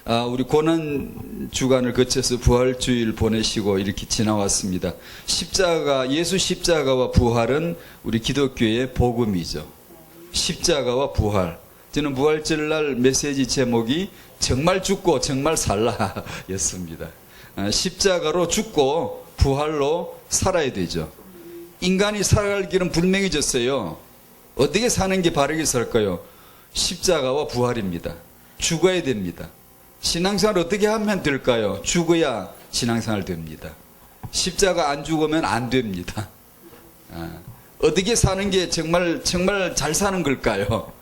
우리 고난 주간을 거쳐서 부활주일 보내시고 이렇게 지나왔습니다. 예수 십자가와 부활은 우리 기독교의 복음이죠. 십자가와 부활. 저는 부활절날 메시지 제목이 정말 죽고 정말 살라 였습니다. 십자가로 죽고 부활로 살아야 되죠. 인간이 살아갈 길은 분명해졌어요. 어떻게 사는 게 바르게 살까요? 십자가와 부활입니다. 죽어야 됩니다. 신앙생활 어떻게 하면 될까요? 죽어야 신앙생활 됩니다. 십자가 안 죽으면 안 됩니다. 어떻게 사는 게 정말 잘 사는 걸까요?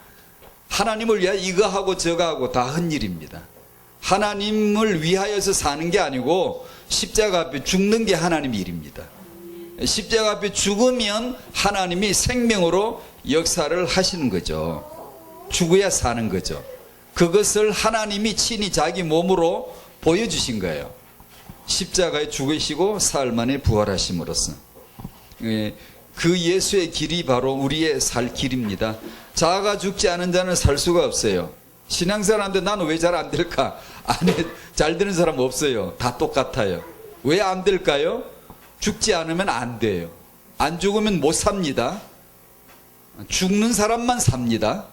하나님을 위하여 이거 하고 저거 하고 다 헛일입니다. 하나님을 위하여서 사는 게 아니고 십자가 앞에 죽는 게 하나님 일입니다. 십자가 앞에 죽으면 하나님이 생명으로 역사를 하시는 거죠. 죽어야 사는 거죠. 그것을 하나님이 친히 자기 몸으로 보여주신 거예요. 십자가에 죽으시고 사흘 만에 부활하심으로써. 그 예수의 길이 바로 우리의 살 길입니다. 자아가 죽지 않은 자는 살 수가 없어요. 신앙생활하는데 나는 왜 잘 안 될까? 잘 되는 사람 없어요. 다 똑같아요. 왜 안 될까요? 죽지 않으면 안 돼요. 안 죽으면 못 삽니다. 죽는 사람만 삽니다.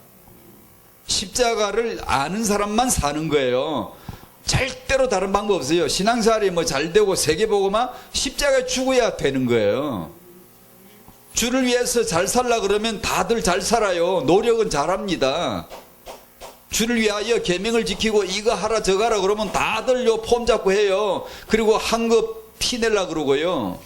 십자가를 아는 사람만 사는 거예요. 절대로 다른 방법 없어요. 신앙생활이 잘 되고 세계복음화 십자가에 죽어야 되는 거예요. 주를 위해서 잘 살라 그러면 다들 잘 살아요. 노력은 잘합니다. 주를 위하여 계명을 지키고 이거 하라 저거 하라 그러면 다들 폼 잡고 해요. 그리고 한 거 피 내려 그러고요.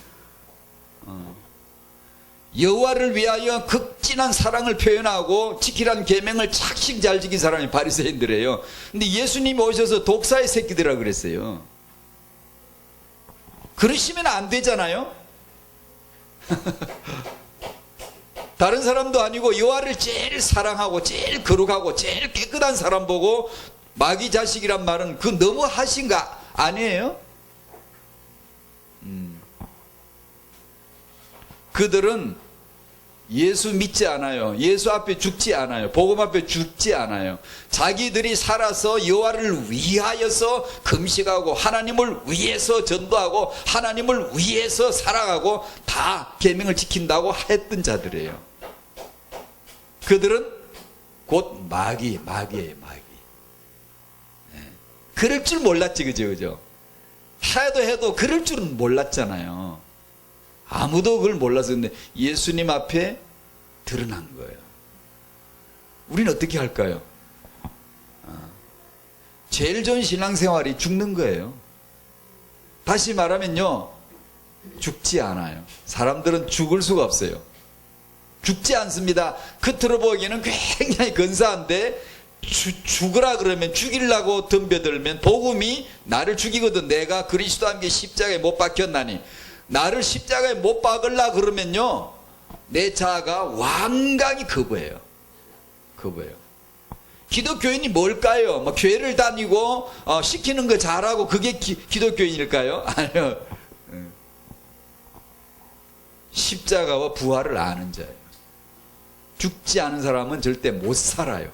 여호와를 위하여 극진한 사랑을 표현하고 지키라는 계명을 착신 잘 지킨 사람이 바리새인들이에요. 근데 예수님이 오셔서 독사의 새끼들이라 그랬어요. 그러시면 안 되잖아요. 다른 사람도 아니고 여호와를 제일 사랑하고 제일 거룩하고 제일 깨끗한 사람 보고 마귀 자식이란 말은 그 너무 하신가 아니에요? 그들은 예수 믿지 않아요. 예수 앞에 죽지 않아요. 복음 앞에 죽지 않아요. 자기들이 살아서 여호와를 위하여서 금식하고 하나님을 위해서 전도하고 하나님을 위해서 살아가고 다 계명을 지킨다고 했던 자들이에요. 그들은 곧 마귀예요. 마귀. 그럴 줄 몰랐지, 그죠? 해도 그럴 줄은 몰랐잖아요. 아무도 그걸 몰라서. 근데 예수님 앞에 드러난 거예요. 우리는 어떻게 할까요? 제일 좋은 신앙생활이 죽는 거예요. 다시 말하면요, 죽지 않아요. 사람들은 죽을 수가 없어요. 죽지 않습니다. 겉으로 보기에는 굉장히 근사한데 죽으라 그러면 죽이려고 덤벼들면 복음이 나를 죽이거든. 내가 그리스도와 함께 십자가에 못 박혔나니. 나를 십자가에 못 박으려 그러면요, 내 자아가 완강히 거부해요. 기독교인이 뭘까요? 교회를 다니고 시키는 거 잘하고 그게 기독교인일까요? 아니요. 십자가와 부활을 아는 자예요. 죽지 않은 사람은 절대 못 살아요.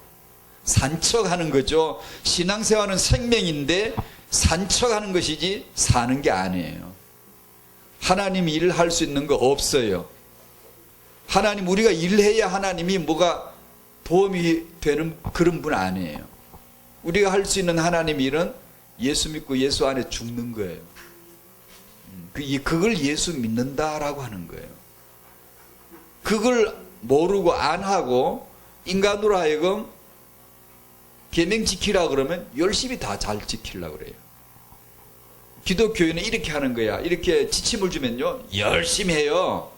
산척하는 거죠. 신앙생활은 생명인데 산척하는 것이지 사는 게 아니에요. 하나님 일을 할 수 있는 거 없어요. 하나님, 우리가 일해야 하나님이 뭐가 도움이 되는 그런 분 아니에요. 우리가 할 수 있는 하나님 일은 예수 믿고 예수 안에 죽는 거예요. 그걸 예수 믿는다라고 하는 거예요. 그걸 모르고 안 하고 인간으로 하여금 계명 지키라 그러면 열심히 다 잘 지키려고 그래요. 기독교인은 이렇게 하는 거야. 이렇게 지침을 주면요, 열심히 해요.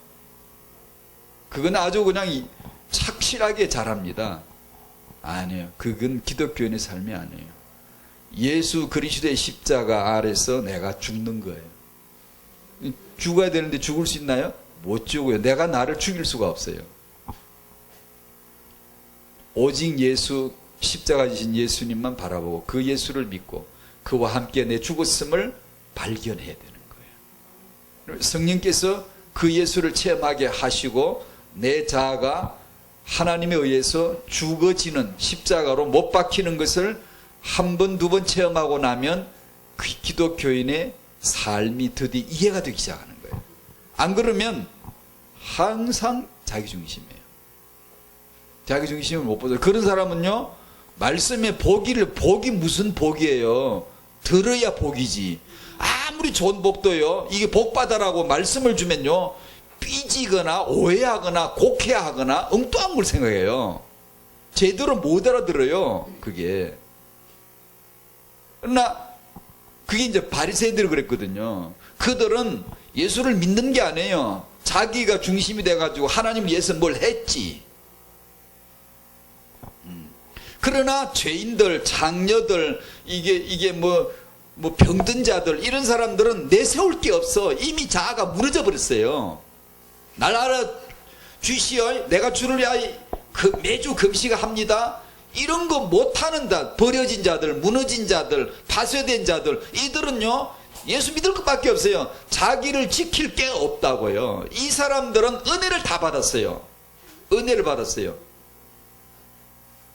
그건 아주 그냥 착실하게 잘합니다. 아니에요. 그건 기독교인의 삶이 아니에요. 예수 그리스도의 십자가 아래서 내가 죽는 거예요. 죽어야 되는데 죽을 수 있나요? 못 죽어요. 내가 나를 죽일 수가 없어요. 오직 예수, 십자가 지신 예수님만 바라보고 그 예수를 믿고 그와 함께 내 죽었음을 발견해야 되는 거예요. 성령께서 그 예수를 체험하게 하시고 내 자아가 하나님에 의해서 죽어지는, 십자가로 못 박히는 것을 한 번, 두 번 체험하고 나면 그 기독교인의 삶이 드디어 이해가 되기 시작하는 거예요. 안 그러면 항상 자기중심이에요. 자기중심을 못 보죠. 그런 사람은요, 말씀에 복이 무슨 복이에요. 들어야 복이지. 아무리 좋은 복도요, 이게 복받아라고 말씀을 주면요, 삐지거나 오해하거나 곡해하거나 엉뚱한 걸 생각해요. 제대로 못 알아들어요, 그게. 그러나 그게 이제 바리새인들이 그랬거든요. 그들은 예수를 믿는 게 아니에요. 자기가 중심이 돼가지고 하나님을 위해서 뭘 했지. 그러나 죄인들, 장녀들, 이게 뭐 병든 자들, 이런 사람들은 내세울 게 없어. 이미 자아가 무너져 버렸어요. 날 알아 주시어, 내가 주를 위하여 매주 금식합니다. 이런 거 못하는 자, 버려진 자들, 무너진 자들, 파쇄된 자들, 이들은요, 예수 믿을 것밖에 없어요. 자기를 지킬 게 없다고요. 이 사람들은 은혜를 다 받았어요. 은혜를 받았어요.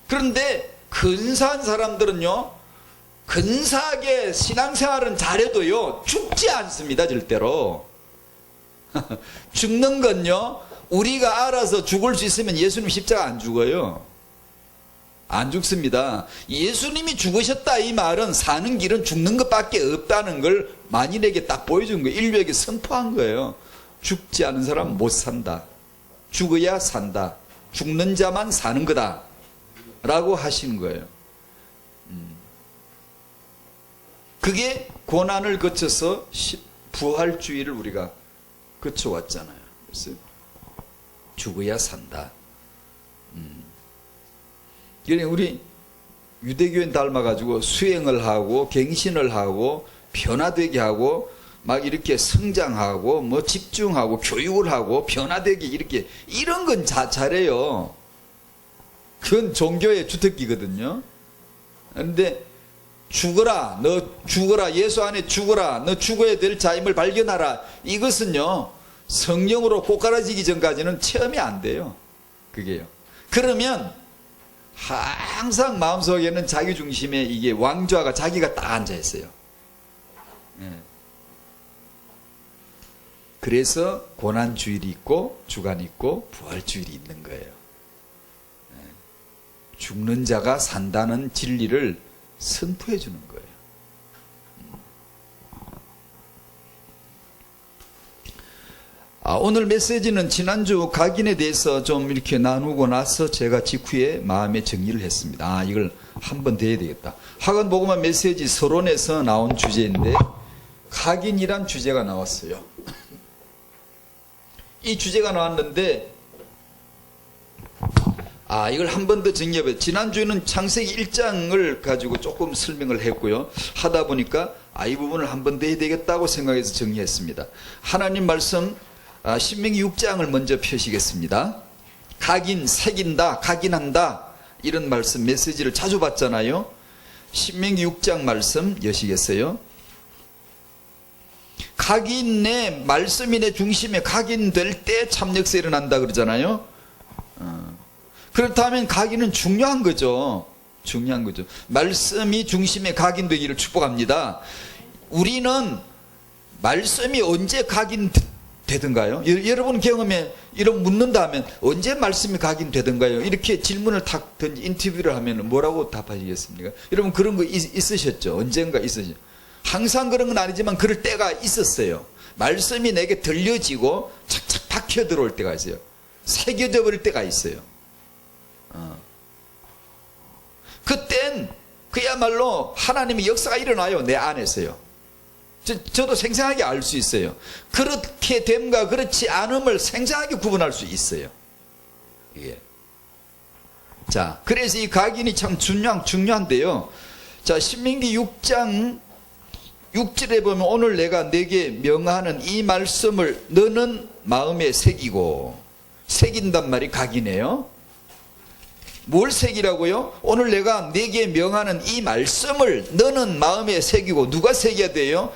그런데 근사한 사람들은요, 근사하게 신앙생활은 잘해도요, 죽지 않습니다, 절대로. 죽는 건요, 우리가 알아서 죽을 수 있으면 예수님 십자가 안 죽어요. 안 죽습니다. 예수님이 죽으셨다 이 말은 사는 길은 죽는 것밖에 없다는 걸 만인에게 딱 보여준 거예요. 인류에게 선포한 거예요. 죽지 않은 사람은 못 산다. 죽어야 산다. 죽는 자만 사는 거다 라고 하신 거예요. 그게 고난을 거쳐서 부활주의를 우리가 거쳐왔잖아요. 그래서 죽어야 산다. 우리 유대교인 닮아가지고 수행을 하고 갱신을 하고 변화되게 하고 막 이렇게 성장하고 뭐 집중하고 교육을 하고 변화되게 이렇게 이런 건 잘해요. 그건 종교의 주특기거든요. 그런데 죽어라, 너 죽어라, 예수 안에 죽어라, 너 죽어야 될 자임을 발견하라, 이것은요 성령으로 꼬꾸라지기 전까지는 체험이 안 돼요. 그게요. 그러면 항상 마음속에는 자기중심에 이게 왕좌가 자기가 딱 앉아있어요. 그래서 고난주일이 있고 주간이 있고 부활주일이 있는 거예요. 죽는 자가 산다는 진리를 선포해 주는 거예요. 오늘 메시지는 지난주 각인에 대해서 좀 이렇게 나누고 나서 제가 직후에 마음의 정리를 했습니다. 이걸 한번 더 해야 되겠다. 학원 복음화 메시지 서론에서 나온 주제인데 각인이란 주제가 나왔어요. 이 주제가 나왔는데 이걸 한 번 더 정리해봐요. 지난주에는 창세기 1장을 가지고 조금 설명을 했고요. 하다 보니까 이 부분을 한 번 더 해야 되겠다고 생각해서 정리했습니다. 하나님 말씀 신명기 6장을 먼저 펴시겠습니다. 각인, 새긴다, 각인한다, 이런 말씀 메시지를 자주 봤잖아요. 신명기 6장 말씀 여시겠어요? 각인의 말씀이 내 중심에 각인될 때 참 역사 일어난다 그러잖아요. 그렇다면 각인은 중요한 거죠. 중요한 거죠. 말씀이 중심에 각인되기를 축복합니다. 우리는 말씀이 언제 각인되던가요? 여러분 경험에 이런 묻는다면 언제 말씀이 각인되던가요? 이렇게 질문을 탁 던지 인터뷰를 하면 뭐라고 답하시겠습니까? 여러분 그런 거 있으셨죠? 언젠가 있으셨죠? 항상 그런 건 아니지만 그럴 때가 있었어요. 말씀이 내게 들려지고 착착 박혀 들어올 때가 있어요. 새겨져 버릴 때가 있어요. 그땐 그야말로 하나님의 역사가 일어나요. 내 안에서요. 저도 생생하게 알 수 있어요. 그렇게 됨과 그렇지 않음을 생생하게 구분할 수 있어요. 예. 자, 그래서 이 각인이 참 중요한데요. 자, 신명기 6장 6절에 보면 오늘 내가 네게 명하는 이 말씀을 너는 마음에 새기고, 새긴단 말이 각이네요. 뭘 새기라고요? 오늘 내가 네게 명하는 이 말씀을 너는 마음에 새기고. 누가 새겨야 돼요?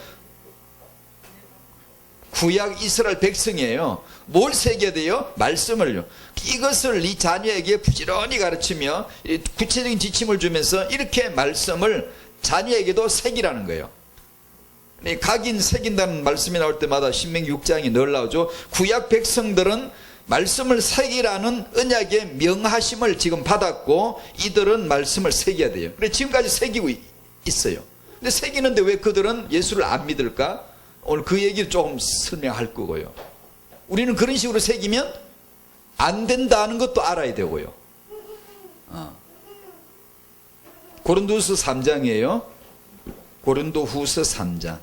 구약 이스라엘 백성이에요. 뭘 새겨야 돼요? 말씀을요. 이것을 네 자녀에게 부지런히 가르치며 구체적인 지침을 주면서 이렇게 말씀을 자녀에게도 새기라는 거예요. 각인 새긴다는 말씀이 나올 때마다 신명기 6장이 늘 나오죠. 구약 백성들은 말씀을 새기라는 언약의 명하심을 지금 받았고 이들은 말씀을 새겨야 돼요. 그래서 지금까지 새기고 있어요. 근데 새기는데 왜 그들은 예수를 안 믿을까? 오늘 그 얘기를 조금 설명할 거고요. 우리는 그런 식으로 새기면 안 된다는 것도 알아야 되고요. 고린도후서 3장이에요. 고린도후서 3장.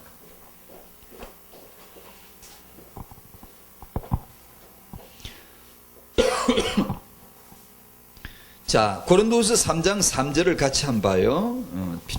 자, 고린도후서 3장 3절을 같이 한번 봐요.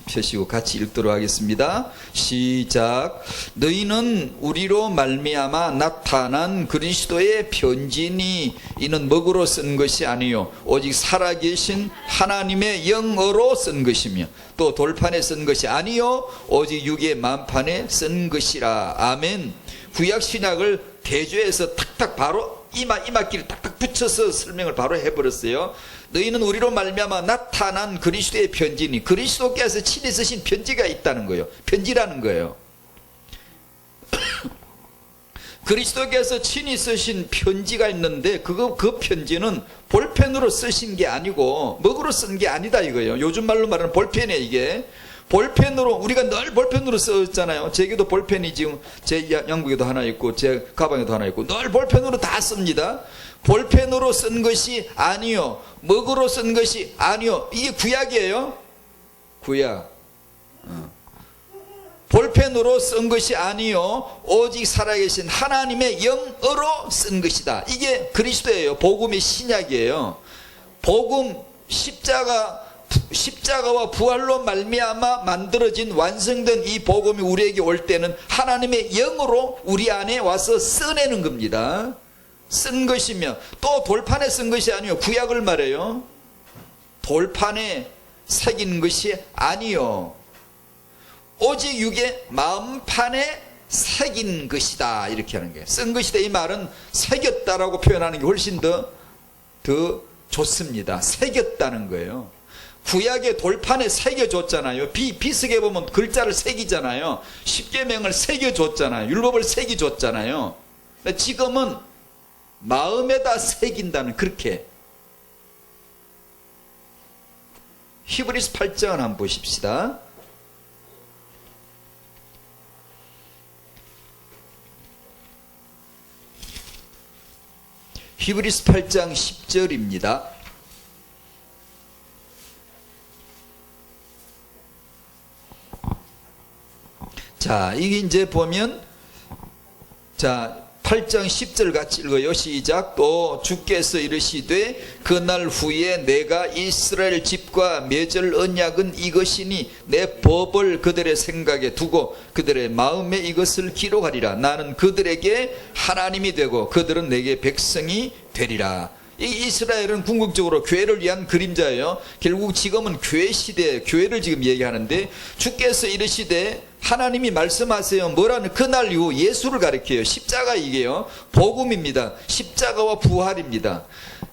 펴시고 같이 읽도록 하겠습니다. 시작. 너희는 우리로 말미암아 나타난 그리스도의 편지니 이는 먹으로 쓴 것이 아니요 오직 살아계신 하나님의 영어로 쓴 것이며 또 돌판에 쓴 것이 아니요 오직 육의 만판에 쓴 것이라. 아멘. 구약 신약을 대조해서 탁탁 바로 이마끼리 탁탁 붙여서 설명을 바로 해버렸어요. 너희는 우리로 말미암아 나타난 그리스도의 편지니, 그리스도께서 친히 쓰신 편지가 있다는 거예요. 편지라는 거예요. 그리스도께서 친히 쓰신 편지가 있는데 그 편지는 볼펜으로 쓰신 게 아니고 먹으로 쓴 게 아니다 이거예요. 요즘 말로 말하는 볼펜이에요. 이게 볼펜으로, 우리가 늘 볼펜으로 썼잖아요. 제게도 볼펜이 지금 제 양복에도 하나 있고 제 가방에도 하나 있고 늘 볼펜으로 다 씁니다. 볼펜으로 쓴 것이 아니요 먹으로 쓴 것이 아니요. 이게 구약이에요. 구약. 볼펜으로 쓴 것이 아니요 오직 살아계신 하나님의 영어로 쓴 것이다. 이게 그리스도예요. 복음의 신약이에요. 복음, 십자가와 부활로 말미암아 만들어진 완성된 이 복음이 우리에게 올 때는 하나님의 영으로 우리 안에 와서 써내는 겁니다. 쓴 것이며 또 돌판에 쓴 것이 아니요 구약을 말해요. 돌판에 새긴 것이 아니요 오직 육의 마음판에 새긴 것이다. 이렇게 하는 거예요. 쓴 것이다 이 말은 새겼다라고 표현하는 게 훨씬 더 좋습니다. 새겼다는 거예요. 구약의 돌판에 새겨줬잖아요. 비스게 보면 글자를 새기잖아요. 십계명을 새겨줬잖아요. 율법을 새겨줬잖아요. 지금은 마음에다 새긴다는, 그렇게. 히브리서 8장을 한번 보십시다. 히브리서 8장 10절입니다. 자, 이게 이제 보면, 자, 8장 10절 같이 읽어요. 시작. 또 주께서 이르시되 그날 후에 내가 이스라엘 집과 맺을 언약은 이것이니 내 법을 그들의 생각에 두고 그들의 마음에 이것을 기록하리라. 나는 그들에게 하나님이 되고 그들은 내게 백성이 되리라. 이 이스라엘은 궁극적으로 교회를 위한 그림자예요. 결국 지금은 교회 시대, 교회를 지금 얘기하는데 주께서 이르시되 하나님이 말씀하세요. 뭐라는 그날 이후 예수를 가리켜요. 십자가 이게요. 복음입니다. 십자가와 부활입니다.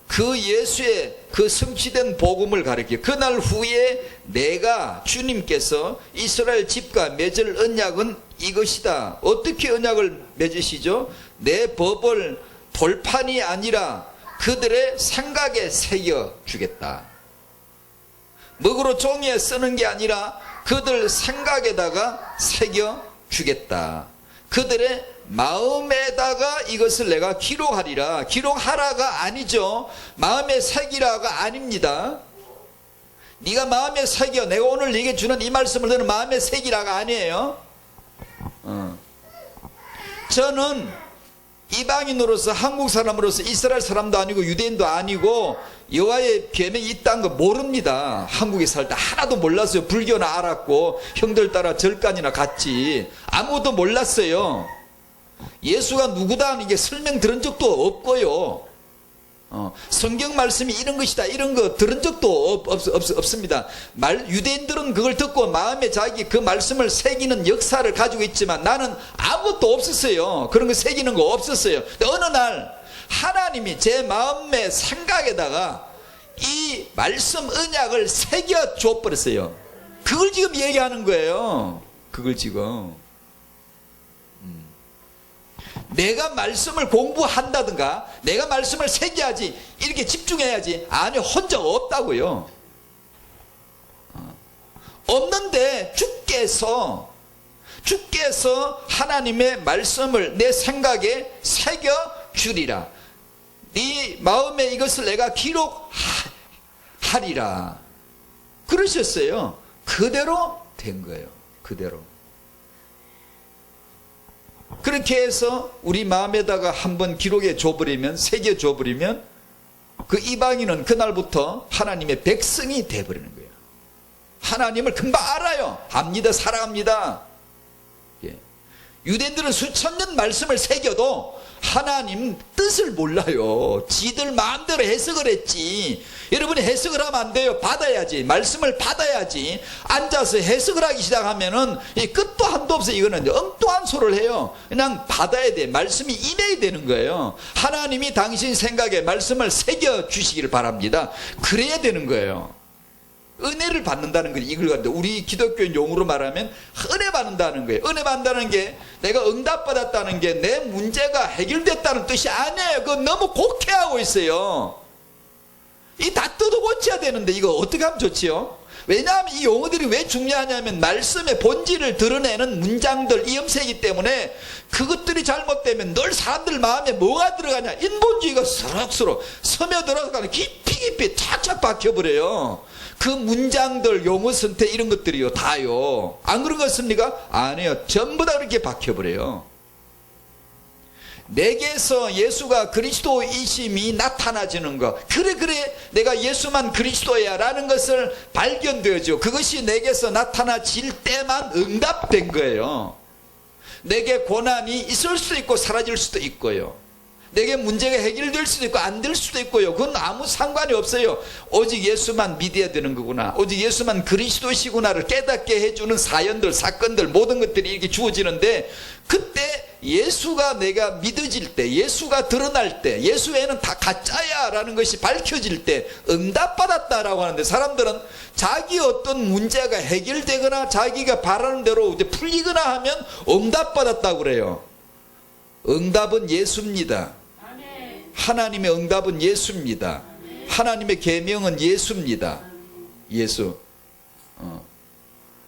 그 예수의 그 성취된 복음을 가리켜요. 그날 후에 내가 주님께서 이스라엘 집과 맺을 언약은 이것이다. 어떻게 언약을 맺으시죠? 내 법을 돌판이 아니라 그들의 생각에 새겨주겠다. 먹으로 종이에 쓰는 게 아니라 그들 생각에다가 새겨주겠다. 그들의 마음에다가 이것을 내가 기록하리라. 기록하라가 아니죠. 마음에 새기라가 아닙니다. 네가 마음에 새겨. 내가 오늘 네게 주는 이 말씀을 너는 마음에 새기라가 아니에요. 저는 이방인으로서, 한국 사람으로서, 이스라엘 사람도 아니고 유대인도 아니고 여호와의 계명이 있다는 거 모릅니다. 한국에 살 때 하나도 몰랐어요. 불교나 알았고 형들 따라 절간이나 갔지. 아무것도 몰랐어요. 예수가 누구다 이게 설명 들은 적도 없고요. 성경 말씀이 이런 것이다 이런 거 들은 적도 없습니다. 유대인들은 그걸 듣고 마음에 자기 그 말씀을 새기는 역사를 가지고 있지만 나는 아무것도 없었어요. 그런 거 새기는 거 없었어요. 근데 어느 날 하나님이 제 마음의 생각에다가 이 말씀 언약을 새겨 줘버렸어요. 그걸 지금 얘기하는 거예요. 그걸 지금 내가 말씀을 공부한다든가 내가 말씀을 새겨야지 이렇게 집중해야지 아니 혼자 없다고요. 없는데 주께서 하나님의 말씀을 내 생각에 새겨 주리라. 네 마음에 이것을 내가 기록하리라 그러셨어요. 그대로 된 거예요. 그대로. 그렇게 해서 우리 마음에다가 한번 기록해 줘버리면 새겨 줘버리면 그 이방인은 그날부터 하나님의 백성이 돼버리는 거예요. 하나님을 금방 알아요. 압니다. 살아갑니다. 예. 유대인들은 수천 년 말씀을 새겨도 하나님 뜻을 몰라요. 지들 마음대로 해석을 했지. 여러분이 해석을 하면 안 돼요. 받아야지. 말씀을 받아야지. 앉아서 해석을 하기 시작하면은 끝도 한도 없어요. 이거는 엉뚱한 소리를 해요. 그냥 받아야 돼. 말씀이 임해야 되는 거예요. 하나님이 당신 생각에 말씀을 새겨 주시기를 바랍니다. 그래야 되는 거예요. 은혜를 받는다는 건 이걸 갖는데 우리 기독교 용어로 말하면 은혜 받는다는 거예요. 은혜 받는다는 게 내가 응답받았다는 게 내 문제가 해결됐다는 뜻이 아니에요. 그거 너무 곡해하고 있어요. 이 다 뜯어고쳐야 되는데 이거 어떻게 하면 좋지요? 왜냐하면 이 용어들이 왜 중요하냐면 말씀의 본질을 드러내는 문장들 이음새이기 때문에 그것들이 잘못되면 늘 사람들 마음에 뭐가 들어가냐 인본주의가 서럭서럭 스며들어가는 깊이 착착 박혀버려요. 그 문장들 용어 선택 이런 것들이요 다요. 안 그런 것 같습니까? 아니에요. 전부 다 그렇게 박혀버려요. 내게서 예수가 그리스도이심이 나타나지는 것. 그래 내가 예수만 그리스도야 라는 것을 발견되어져. 그것이 내게서 나타나질 때만 응답된 거예요. 내게 고난이 있을 수도 있고 사라질 수도 있고요. 내게 문제가 해결될 수도 있고 안 될 수도 있고요. 그건 아무 상관이 없어요. 오직 예수만 믿어야 되는 거구나. 오직 예수만 그리스도시구나를 깨닫게 해주는 사연들, 사건들 모든 것들이 이렇게 주어지는데 그때 예수가 내가 믿어질 때, 예수가 드러날 때, 예수 외에는 다 가짜야 라는 것이 밝혀질 때 응답받았다라고 하는데 사람들은 자기 어떤 문제가 해결되거나 자기가 바라는 대로 이제 풀리거나 하면 응답받았다고 그래요. 응답은 예수입니다. 하나님의 응답은 예수입니다. 하나님의 계명은 예수입니다. 예수.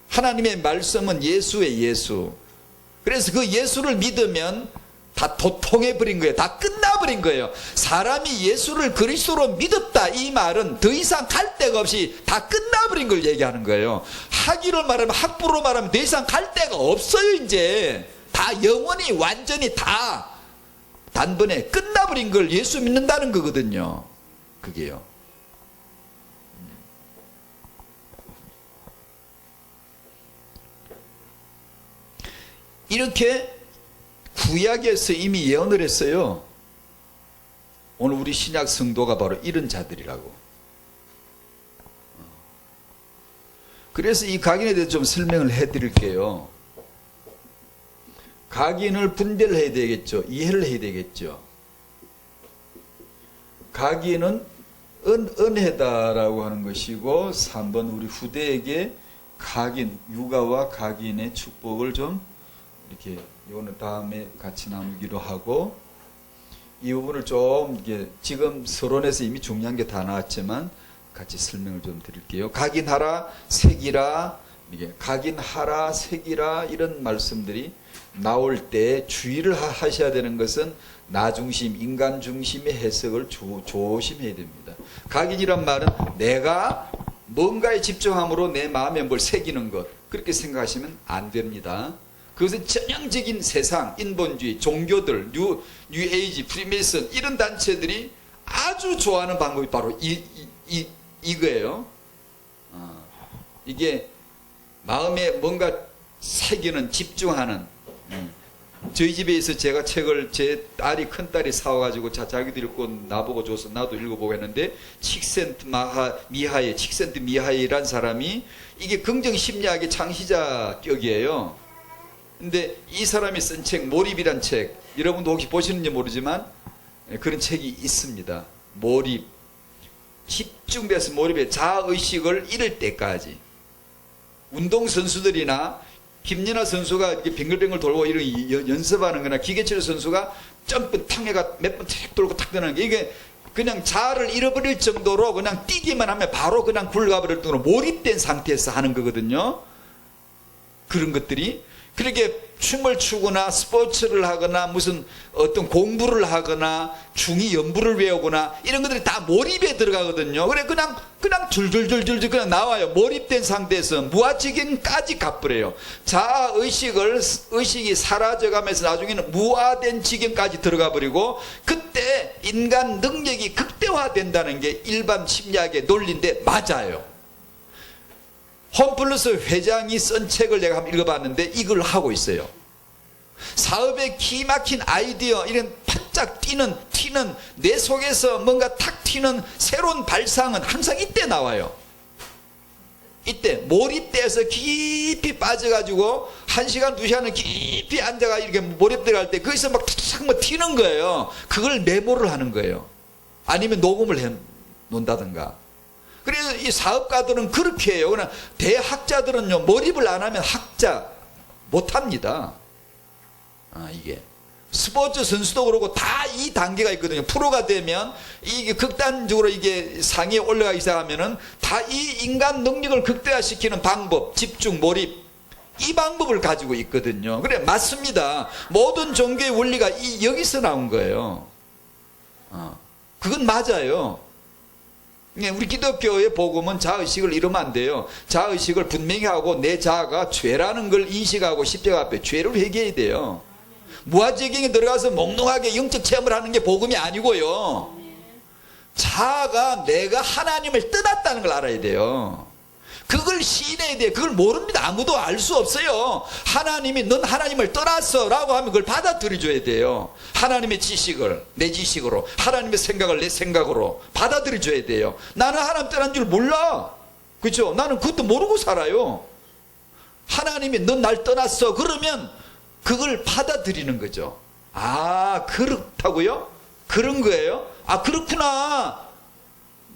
하나님의 말씀은 예수의 예수. 그래서 그 예수를 믿으면 다 도통해버린 거예요. 다 끝나버린 거예요. 사람이 예수를 그리스도로 믿었다 이 말은 더 이상 갈 데가 없이 다 끝나버린 걸 얘기하는 거예요. 학위로 말하면 학부로 말하면 더 이상 갈 데가 없어요. 이제 다 영원히 완전히 다 단번에 끝나버린 걸 예수 믿는다는 거거든요. 그게요. 이렇게 구약에서 이미 예언을 했어요. 오늘 우리 신약 성도가 바로 이런 자들이라고. 그래서 이 각인에 대해서 좀 설명을 해드릴게요. 각인을 분별해야 되겠죠. 이해를 해야 되겠죠. 각인은 은혜다라고 하는 것이고 3번 우리 후대에게 각인, 육아와 각인의 축복을 좀 이렇게 이거는 다음에 같이 나누기로 하고 이 부분을 좀 이게 지금 서론에서 이미 중요한 게 다 나왔지만 같이 설명을 좀 드릴게요. 각인하라, 새기라, 이게 각인하라, 새기라 이런 말씀들이 나올 때 주의를 하셔야 되는 것은 나 중심, 인간 중심의 해석을 조심해야 됩니다. 각인이란 말은 내가 뭔가에 집중함으로 내 마음에 뭘 새기는 것 그렇게 생각하시면 안 됩니다. 그것은 전형적인 세상, 인본주의, 종교들, 뉴에이지, 프리메이슨 이런 단체들이 아주 좋아하는 방법이 바로 이거예요. 이게 마음에 뭔가 새기는, 집중하는 저희 집에 있어 제가 책을 제 딸이 큰딸이 사와가지고 자기도 읽고 나보고 줘서 나도 읽어보고 했는데 칙센트 미하이란 사람이 이게 긍정심리학의 창시자격이에요. 근데 이 사람이 쓴 책 몰입이란 책, 여러분도 혹시 보시는지 모르지만 그런 책이 있습니다. 몰입, 집중돼서 몰입해 자아의식을 잃을 때까지. 운동선수들이나 김연아 선수가 이렇게 빙글빙글 돌고 이런 연습하는 거나 기계체조 선수가 점프 탕해가 몇 번 탁 돌고 탁 드는 게 이게 그냥 자아를 잃어버릴 정도로 그냥 뛰기만 하면 바로 그냥 굴러가버릴 정도로 몰입된 상태에서 하는 거거든요. 그런 것들이 그렇게 춤을 추거나 스포츠를 하거나 무슨 어떤 공부를 하거나 중의 연부를 외우거나 이런 것들이 다 몰입에 들어가거든요. 그래 그냥 줄줄줄줄 그냥 나와요. 몰입된 상태에서 무아지경까지 가버려요. 의식이 사라져가면서 나중에는 무아된 지경까지 들어가 버리고 그때 인간 능력이 극대화된다는 게 일반 심리학의 논리인데 맞아요. 홈플러스 회장이 쓴 책을 내가 한번 읽어봤는데 이걸 하고 있어요. 사업의 기막힌 아이디어, 이런 바짝 튀는 내 속에서 뭔가 탁 튀는 새로운 발상은 항상 이때 나와요. 이때 몰입돼서 깊이 빠져가지고 1시간 2시간을 깊이 앉아가 이렇게 몰입 들어갈 때 거기서 막 튀는 거예요. 그걸 메모를 하는 거예요. 아니면 녹음을 해 놓는다든가. 그래서 이 사업가들은 그렇게 해요. 그러나 대학자들은요, 몰입을 안 하면 학자 못합니다. 이게. 스포츠 선수도 그러고 다 이 단계가 있거든요. 프로가 되면 이게 극단적으로 이게 상위에 올라가기 시작하면은 다 이 인간 능력을 극대화시키는 방법, 집중, 몰입, 이 방법을 가지고 있거든요. 그래, 맞습니다. 모든 종교의 원리가 여기서 나온 거예요. 그건 맞아요. 우리 기독교의 복음은 자아의식을 잃으면 안 돼요. 자아의식을 분명히 하고 내 자아가 죄라는 걸 인식하고 십자가 앞에 죄를 회개해야 돼요. 무아지경에 들어가서 몽롱하게 영적 체험을 하는 게 복음이 아니고요. 자아가 내가 하나님을 떠났다는 걸 알아야 돼요. 그걸 시인해야 돼요. 그걸 모릅니다. 아무도 알 수 없어요. 하나님이 넌 하나님을 떠났어 라고 하면 그걸 받아들여 줘야 돼요. 하나님의 지식을 내 지식으로, 하나님의 생각을 내 생각으로 받아들여 줘야 돼요. 나는 하나님 떠난 줄 몰라. 그렇죠? 나는 그것도 모르고 살아요. 하나님이 넌 날 떠났어 그러면 그걸 받아들이는 거죠. 아, 그렇다고요? 그런 거예요? 아, 그렇구나.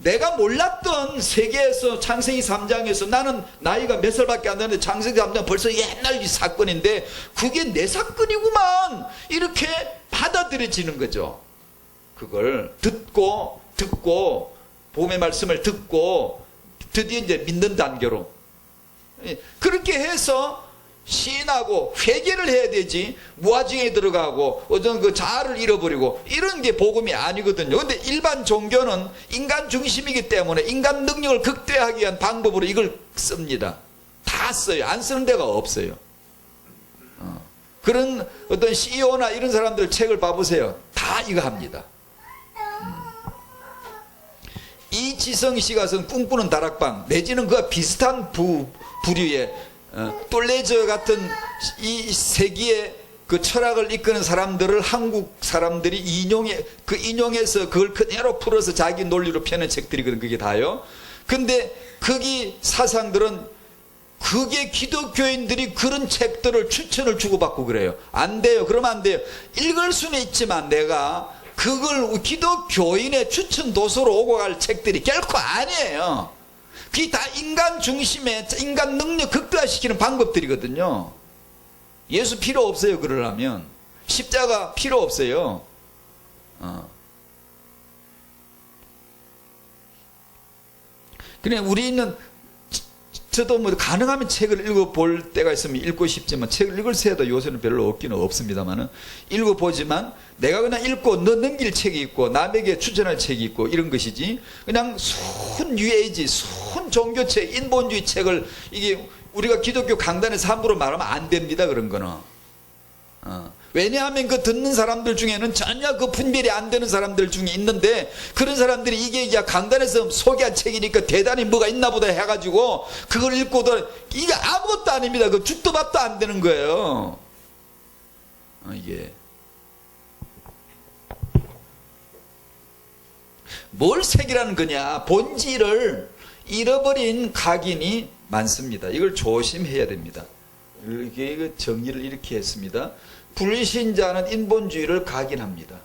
내가 몰랐던 세계에서 창세기 3장에서 나는 나이가 몇 살밖에 안 되는데 창세기 3장 벌써 옛날 사건인데 그게 내 사건이구만. 이렇게 받아들여지는 거죠. 그걸 듣고 복음의 말씀을 듣고 드디어 이제 믿는 단계로 그렇게 해서 시인하고 회개를 해야 되지, 무아지경에 들어가고 어떤 그 자아를 잃어버리고 이런 게 복음이 아니거든요. 근데 일반 종교는 인간 중심이기 때문에 인간 능력을 극대화하기 위한 방법으로 이걸 씁니다. 다 써요. 안 쓰는 데가 없어요. 그런 어떤 CEO나 이런 사람들 책을 봐보세요. 다 이거 합니다. 이지성 씨가 쓴 꿈꾸는 다락방 내지는 그와 비슷한 부류의 똘레저 같은 이 세기의 그 철학을 이끄는 사람들을 한국 사람들이 인용해서 그걸 그대로 풀어서 자기 논리로 펴낸 책들이거든. 그게 다요. 근데 거기 사상들은 그게 기독교인들이 그런 책들을 추천을 주고받고 그래요. 안 돼요. 그러면 안 돼요. 읽을 수는 있지만 내가 그걸 기독교인의 추천 도서로 오고 갈 책들이 결코 아니에요. 그게 다 인간 중심의 인간 능력 극대화시키는 방법들이거든요. 예수 필요 없어요. 그러려면 십자가 필요 없어요. 그래 우리는 저도 뭐 가능하면 책을 읽어볼 때가 있으면 읽고 싶지만 책을 읽을 새도 요새는 별로 없기는 없습니다만은 읽어보지만 내가 그냥 읽고 넘길 책이 있고 남에게 추천할 책이 있고 이런 것이지 그냥 순 뉴에이지 순 종교책 인본주의 책을 이게 우리가 기독교 강단에서 함부로 말하면 안 됩니다. 그런 거는 왜냐하면 그 듣는 사람들 중에는 전혀 그 분별이 안 되는 사람들 중에 있는데 그런 사람들이 이게 이제 강단에서 소개한 책이니까 대단히 뭐가 있나 보다 해가지고 그걸 읽고도 이게 아무것도 아닙니다. 그 죽도 밥도 안 되는 거예요. 이게 뭘 색이라는 거냐? 본질을 잃어버린 각인이 많습니다. 이걸 조심해야 됩니다. 이게 정리를 이렇게 했습니다. 불신자는 인본주의를 각인합니다.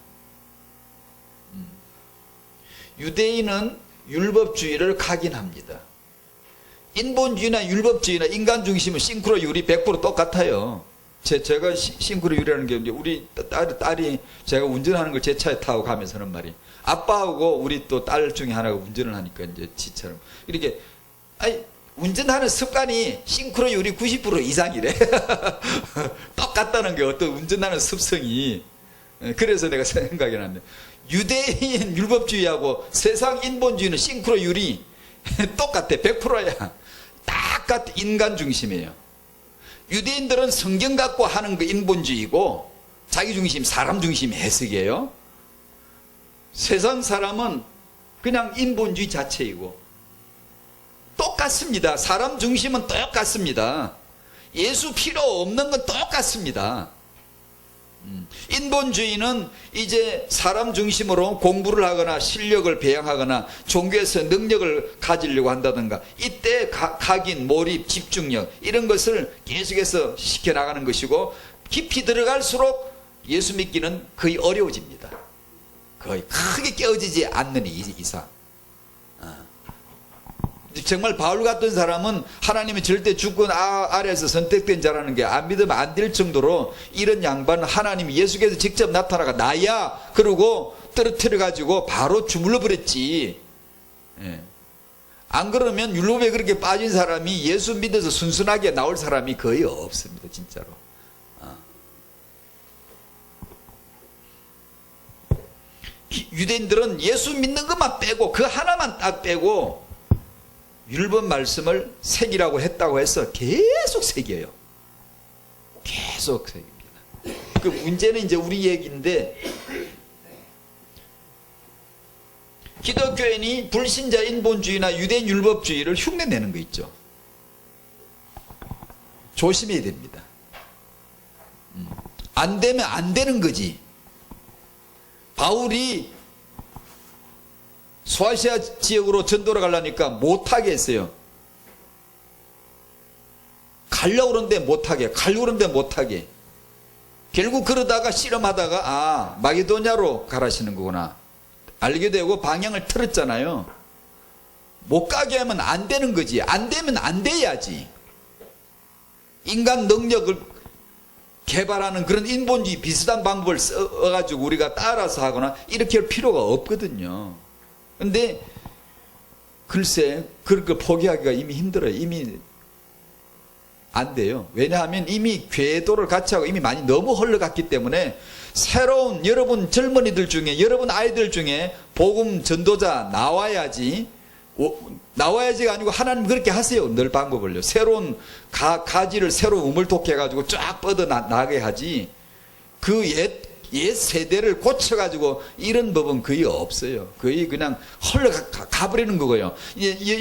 유대인은 율법주의를 각인합니다. 인본주의나 율법주의나 인간 중심은 싱크로율이 100% 똑같아요. 제가 싱크로율이라는 게 우리 딸이 제가 운전하는 걸 제 차에 타고 가면서 하는 말이, 아빠하고 우리 또 딸 중에 하나가 운전을 하니까 이제 지처럼 이렇게 운전하는 습관이 싱크로율이 90% 이상이래. 똑같다는 게 어떤 운전하는 습성이. 그래서 내가 생각이 났네. 유대인 율법주의하고 세상 인본주의는 싱크로율이 똑같아. 100%야. 똑같아. 인간 중심이에요. 유대인들은 성경 갖고 하는 거 인본주의고 자기 중심, 사람 중심 해석이에요. 세상 사람은 그냥 인본주의 자체이고 똑같습니다. 사람 중심은 똑같습니다. 예수 필요 없는 건 똑같습니다. 인본주의는 이제 사람 중심으로 공부를 하거나 실력을 배양하거나 종교에서 능력을 가지려고 한다든가, 이때 각인, 몰입, 집중력 이런 것을 계속해서 시켜나가는 것이고, 깊이 들어갈수록 예수 믿기는 거의 어려워집니다. 거의 크게 깨어지지 않는 이상. 정말 바울 같은 사람은 하나님이 절대 주권 아래에서 선택된 자라는 게 안 믿으면 안 될 정도로, 이런 양반은 하나님이 예수께서 직접 나타나가 나야 그러고 떨어뜨려 가지고 바로 주물러 버렸지. 안 그러면 율법에 그렇게 빠진 사람이 예수 믿어서 순순하게 나올 사람이 거의 없습니다. 진짜로. 유대인들은 예수 믿는 것만 빼고, 그 하나만 딱 빼고 율법 말씀을 새기라고 했다고 해서 계속 새겨요. 계속 새깁니다. 그 문제는 이제 우리 얘기인데, 기독교인이 불신자 인본주의나 유대인 율법주의를 흉내내는 거 있죠. 조심해야 됩니다. 안 되면 안 되는 거지. 바울이 소아시아 지역으로 전도를 가려니까 못하게 했어요. 가려고 그러는데 못하게, 가려고 그러는데 못하게. 결국 그러다가 실험하다가 마게도냐로 가라시는 거구나 알게 되고 방향을 틀었잖아요. 못 가게 하면 안 되는 거지. 안 되면 안 돼야지. 인간 능력을 개발하는 그런 인본주의 비슷한 방법을 써가지고 우리가 따라서 하거나 이렇게 할 필요가 없거든요. 근데 글쎄 그런 걸 포기하기가 이미 힘들어요. 이미 안 돼요. 왜냐하면 이미 궤도를 같이 하고 이미 많이 너무 흘러갔기 때문에, 새로운 여러분 젊은이들 중에, 여러분 아이들 중에 복음 전도자 나와야지가 아니고 하나님 그렇게 하세요. 늘 방법을요. 새로운 가지를 새로 우물토끼 해가지고 쫙 뻗어나가게 하지, 그 옛 세대를 고쳐가지고 이런 법은 거의 없어요. 거의 그냥 흘러가버리는 거고요.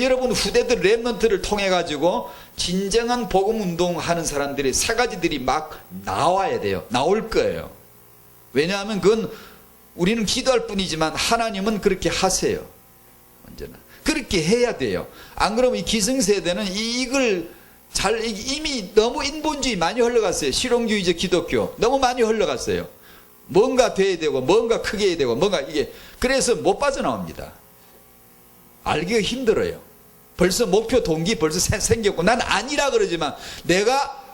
여러분 후대들 랩런트를 통해가지고 진정한 복음 운동하는 사람들이 세 가지들이 막 나와야 돼요. 나올 거예요. 왜냐하면 그건 우리는 기도할 뿐이지만 하나님은 그렇게 하세요. 언제나 그렇게 해야 돼요. 안 그러면 이 기성세대는 이걸 이미 너무 인본주의 많이 흘러갔어요. 실용주의적 기독교 너무 많이 흘러갔어요. 뭔가 돼야 되고 뭔가 크게 해야 되고 뭔가 이게, 그래서 못 빠져나옵니다. 알기가 힘들어요. 벌써 목표 동기 벌써 생겼고, 난 아니라 그러지만 내가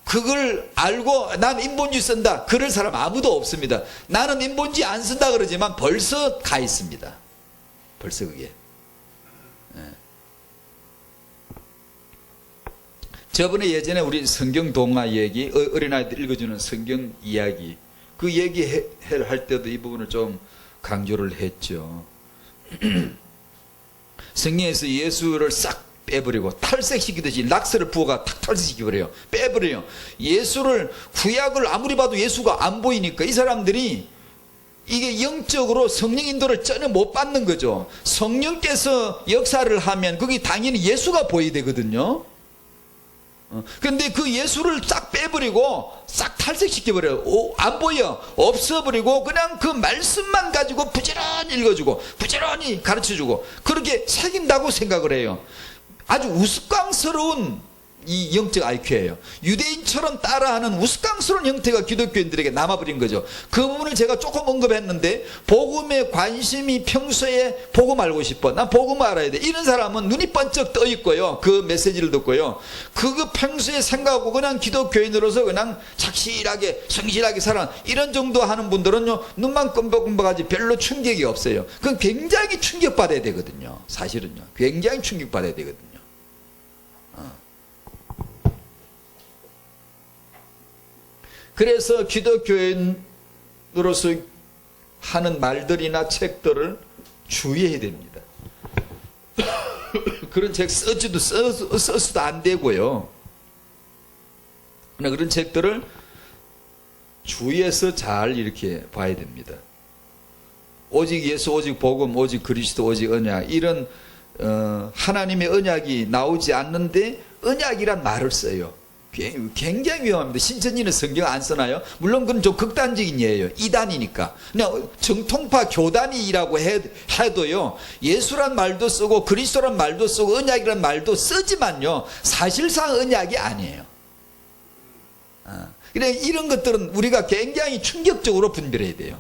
그걸 알고 난 인본주의 쓴다 그럴 사람 아무도 없습니다. 나는 인본주의 안 쓴다 그러지만 벌써 가 있습니다. 벌써 그게. 저번에 예전에 우리 성경 동화 얘기, 어린아이들 읽어주는 성경 이야기, 그 얘기할 때도 이 부분을 좀 강조를 했죠. 성경에서 예수를 싹 빼버리고 탈색시키듯이 락스를 부어가 탁 탈색시켜버려요. 빼버려요. 예수를, 구약을 아무리 봐도 예수가 안 보이니까 이 사람들이 이게 영적으로 성령 인도를 전혀 못 받는 거죠. 성령께서 역사를 하면 그게 당연히 예수가 보여야 되거든요. 근데 그 예수를 싹 빼버리고 싹 탈색시켜버려요. 안 보여. 없어버리고 그냥 그 말씀만 가지고 부지런히 읽어주고 부지런히 가르쳐주고 그렇게 새긴다고 생각을 해요. 아주 우스꽝스러운 이 영적 IQ예요. 유대인처럼 따라하는 우스꽝스러운 형태가 기독교인들에게 남아버린 거죠. 그 부분을 제가 조금 언급했는데, 복음에 관심이 평소에 복음 알고 싶어, 난 복음 알아야 돼, 이런 사람은 눈이 번쩍 떠 있고요, 그 메시지를 듣고요, 그거 평소에 생각하고 그냥 기독교인으로서 그냥 착실하게 성실하게 살아, 이런 정도 하는 분들은요 눈만 끔박끔박하지 별로 충격이 없어요. 그건 굉장히 충격받아야 되거든요. 사실은요 굉장히 충격받아야 되거든요. 그래서 기독교인으로서 하는 말들이나 책들을 주의해야 됩니다. 그런 책 써서도 안 되고요. 그런 책들을 주의해서 잘 이렇게 봐야 됩니다. 오직 예수, 오직 복음, 오직 그리스도, 오직 언약, 이런 하나님의 언약이 나오지 않는데 언약이란 말을 써요. 굉장히 위험합니다. 신천지는 성경 안 쓰나요? 물론 그건 좀 극단적인 예예요. 이단이니까. 그냥 정통파 교단이라고 해도요, 예수란 말도 쓰고 그리스도란 말도 쓰고 언약이란 말도 쓰지만요, 사실상 언약이 아니에요. 그래, 이런 것들은 우리가 굉장히 충격적으로 분별해야 돼요.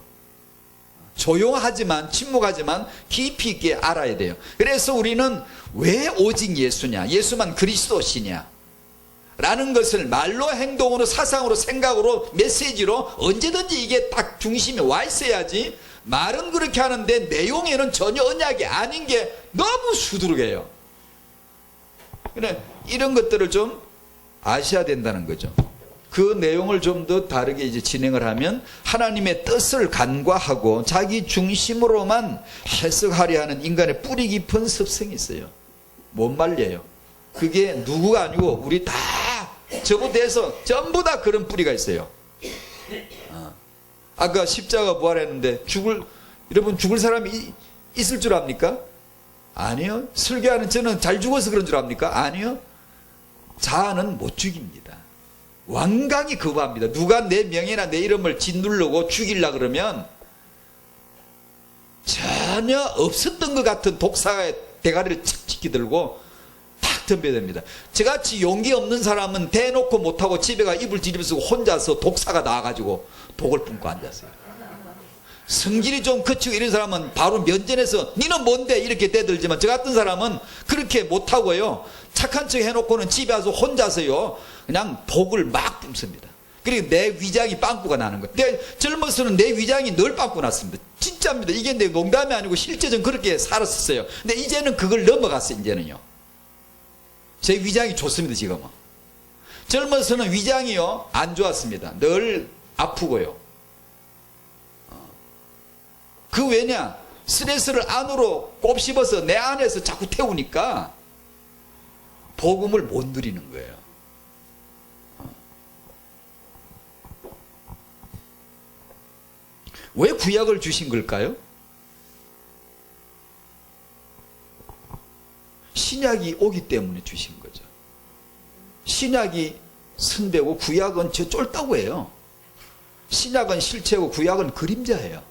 조용하지만, 침묵하지만 깊이 있게 알아야 돼요. 그래서 우리는 왜 오직 예수냐, 예수만 그리스도시냐 라는 것을 말로, 행동으로, 사상으로, 생각으로, 메시지로 언제든지 이게 딱 중심에 와 있어야지, 말은 그렇게 하는데 내용에는 전혀 언약이 아닌 게 너무 수두룩해요. 그래, 이런 것들을 좀 아셔야 된다는 거죠. 그 내용을 좀 더 다르게 이제 진행을 하면 하나님의 뜻을 간과하고 자기 중심으로만 해석하려 하는 인간의 뿌리 깊은 습성이 있어요. 못 말려요. 그게 누구가 아니고 우리 다 저부터해서 전부 다 그런 뿌리가 있어요. 아까 십자가 부활했는데 여러분 죽을 사람이 있을 줄 압니까? 아니요. 설교하는 저는 잘 죽어서 그런 줄 압니까? 아니요. 자아는 못 죽입니다. 완강히 거부합니다. 누가 내 명예나 내 이름을 짓누르고 죽이려 그러면 전혀 없었던 것 같은 독사의 대가리를 착 지키들고 탁 덤벼야 됩니다. 저같이 용기 없는 사람은 대놓고 못하고 집에 가 이불 뒤집어쓰고 혼자서 독사가 나와가지고 독을 뿜고 앉았어요. 성질이 좀 거치고 이런 사람은 바로 면전에서 니는 뭔데 이렇게 대들지만, 저 같은 사람은 그렇게 못하고요, 착한 척 해놓고는 집에 와서 혼자서요 그냥 독을 막 뿜습니다. 그리고 내 위장이 빵꾸가 나는 거예요. 젊어서는 내 위장이 늘 빵꾸 났습니다. 진짜입니다. 이게 내 농담이 아니고 실제 전 그렇게 살았었어요. 근데 이제는 그걸 넘어갔어요. 이제는요 제 위장이 좋습니다. 지금은. 젊어서는 위장이요 안 좋았습니다. 늘 아프고요. 그 왜냐, 스트레스를 안으로 곱씹어서 내 안에서 자꾸 태우니까 복음을 못 누리는 거예요. 왜 구약을 주신 걸까요? 신약이 오기 때문에 주신 거죠. 신약이 선배고 구약은 저 쫄다고 해요. 신약은 실체고 구약은 그림자예요.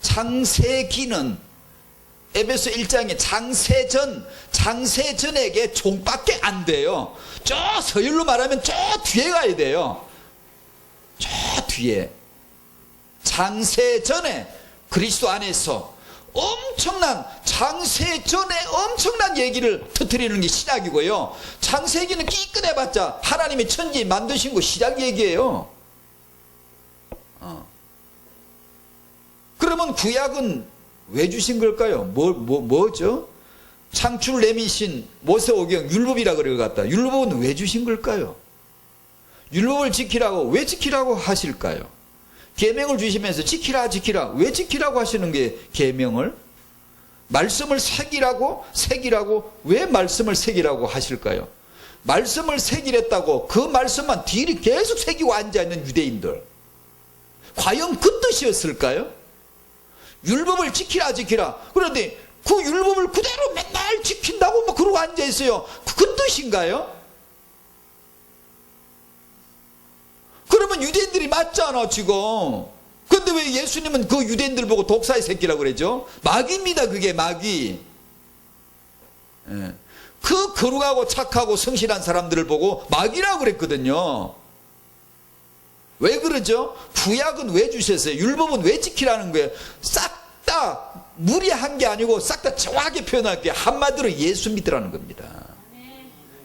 창세기는 에베소 1장에 장세전에게 종밖에 안 돼요. 저 서열로 말하면 저 뒤에 가야 돼요. 저 뒤에 장세전에 그리스도 안에서 엄청난, 장세전에 엄청난 얘기를 터뜨리는 게 신약이고요, 창세기는 끼끗해봤자 하나님이 천지 만드신 거 시작 얘기예요. 그러면 구약은 왜 주신 걸까요? 뭐죠? 창출 레미신 모세오경 율법이라 그래 갖다 율법은 왜 주신 걸까요? 율법을 지키라고 왜 지키라고 하실까요? 계명을 주시면서 지키라 왜 지키라고 하시는 게 계명을? 말씀을 새기라고 왜 말씀을 새기라고 하실까요? 말씀을 새기랬다고 그 말씀만 뒤를 계속 새기고 앉아있는 유대인들, 과연 그 뜻이었을까요? 율법을 지키라 그런데 그 율법을 그대로 맨날 지킨다고 뭐 그러고 앉아있어요. 그 뜻인가요? 그러면 유대인들이 맞잖아 지금. 근데 왜 예수님은 그 유대인들 보고 독사의 새끼라고 그러죠? 마귀입니다. 그게 마귀. 예. 그 거룩하고 착하고 성실한 사람들을 보고 마귀라고 그랬거든요. 왜 그러죠? 구약은 왜 주셨어요? 율법은 왜 지키라는 거예요? 싹 다 무리한 게 아니고 싹 다 정확하게 표현할게요. 한마디로 예수 믿으라는 겁니다.